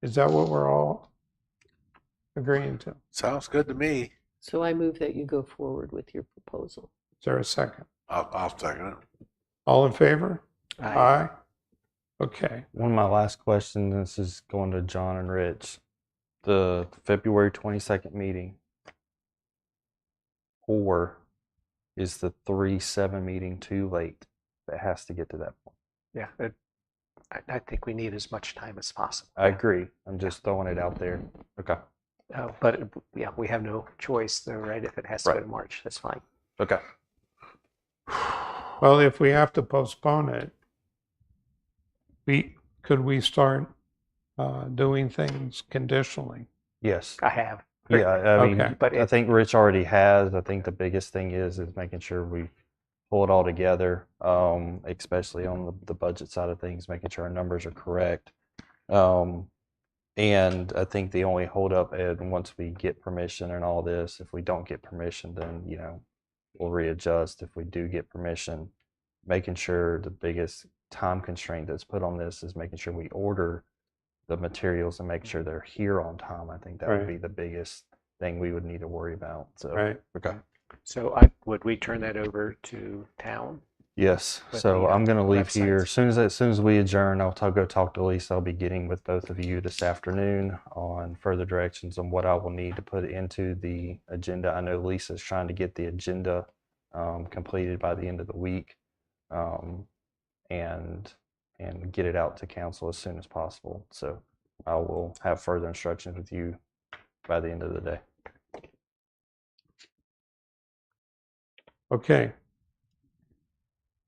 Is that what we're all agreeing to? Sounds good to me. So I move that you go forward with your proposal. Is there a second? I'll second it. All in favor? Aye. Okay. One of my last questions, this is going to John and Rich. The February 22nd meeting, or is the 3/7 meeting too late? That has to get to that point. Yeah, I think we need as much time as possible. I agree. I'm just throwing it out there. Okay. But yeah, we have no choice though, right? If it has to go Right. to March, that's fine. Okay. Well, if we have to postpone it, could we start doing things conditionally? Yes. I have. Yeah. I mean, Okay. But I think Rich already has. I think the biggest thing is making sure we pull it all together, especially on the budget side of things, making sure our numbers are correct. And I think the only holdup, Ed, once we get permission and all this, if we don't get permission, then, we'll readjust. If we do get permission, making sure the biggest time constraint that's put on this is making sure we order the materials and make sure they're here on time. I think that would Right. be the biggest thing we would need to worry about. So, Right. okay. So would we turn that over to town? Yes. With So the, I'm going to leave here websites. as soon as we adjourn. I'll go talk to Lisa. I'll be getting with both of you this afternoon on further directions on what I will need to put into the agenda. I know Lisa's trying to get the agenda completed by the end of the week, and get it out to council as soon as possible. So I will have further instructions with you by the end of the day. Okay.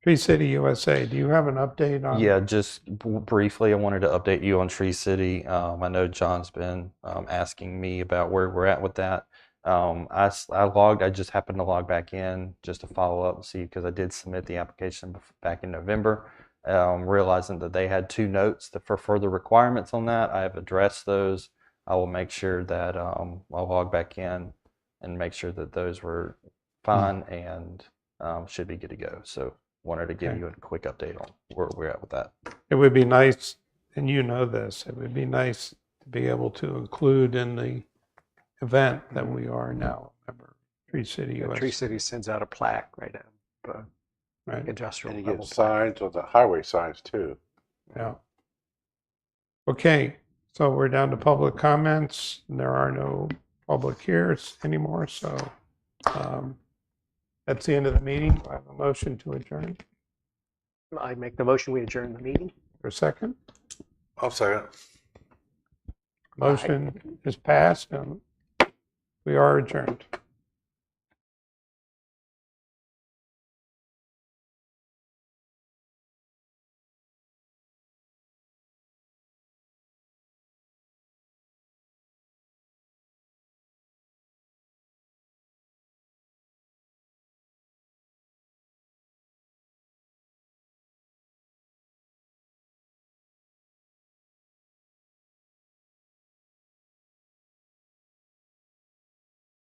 Tree City USA, do you have an update on? Yeah, just briefly, I wanted to update you on Tree City. I know John's been asking me about where we're at with that. I just happened to log back in just to follow up and see, because I did submit the application back in November, realizing that they had 2 notes for further requirements on that. I have addressed those. I will make sure that I'll log back in and make sure that those were fine and should be good to go. So wanted to give Okay. you a quick update on where we're at with that. It would be nice, and you know this, it would be nice to be able to include in the event that we are now a member of Tree City Yeah, USA. Tree City sends out a plaque, right? Right. Industrial And you level get plaque. signs on the highway signs too. Yeah. Okay, so we're down to public comments. And there are no public hearings anymore, so that's the end of the meeting. Do I have a motion to adjourn? I make the motion, we adjourn the meeting. For a second? I'll second. Motion is passed and we are adjourned.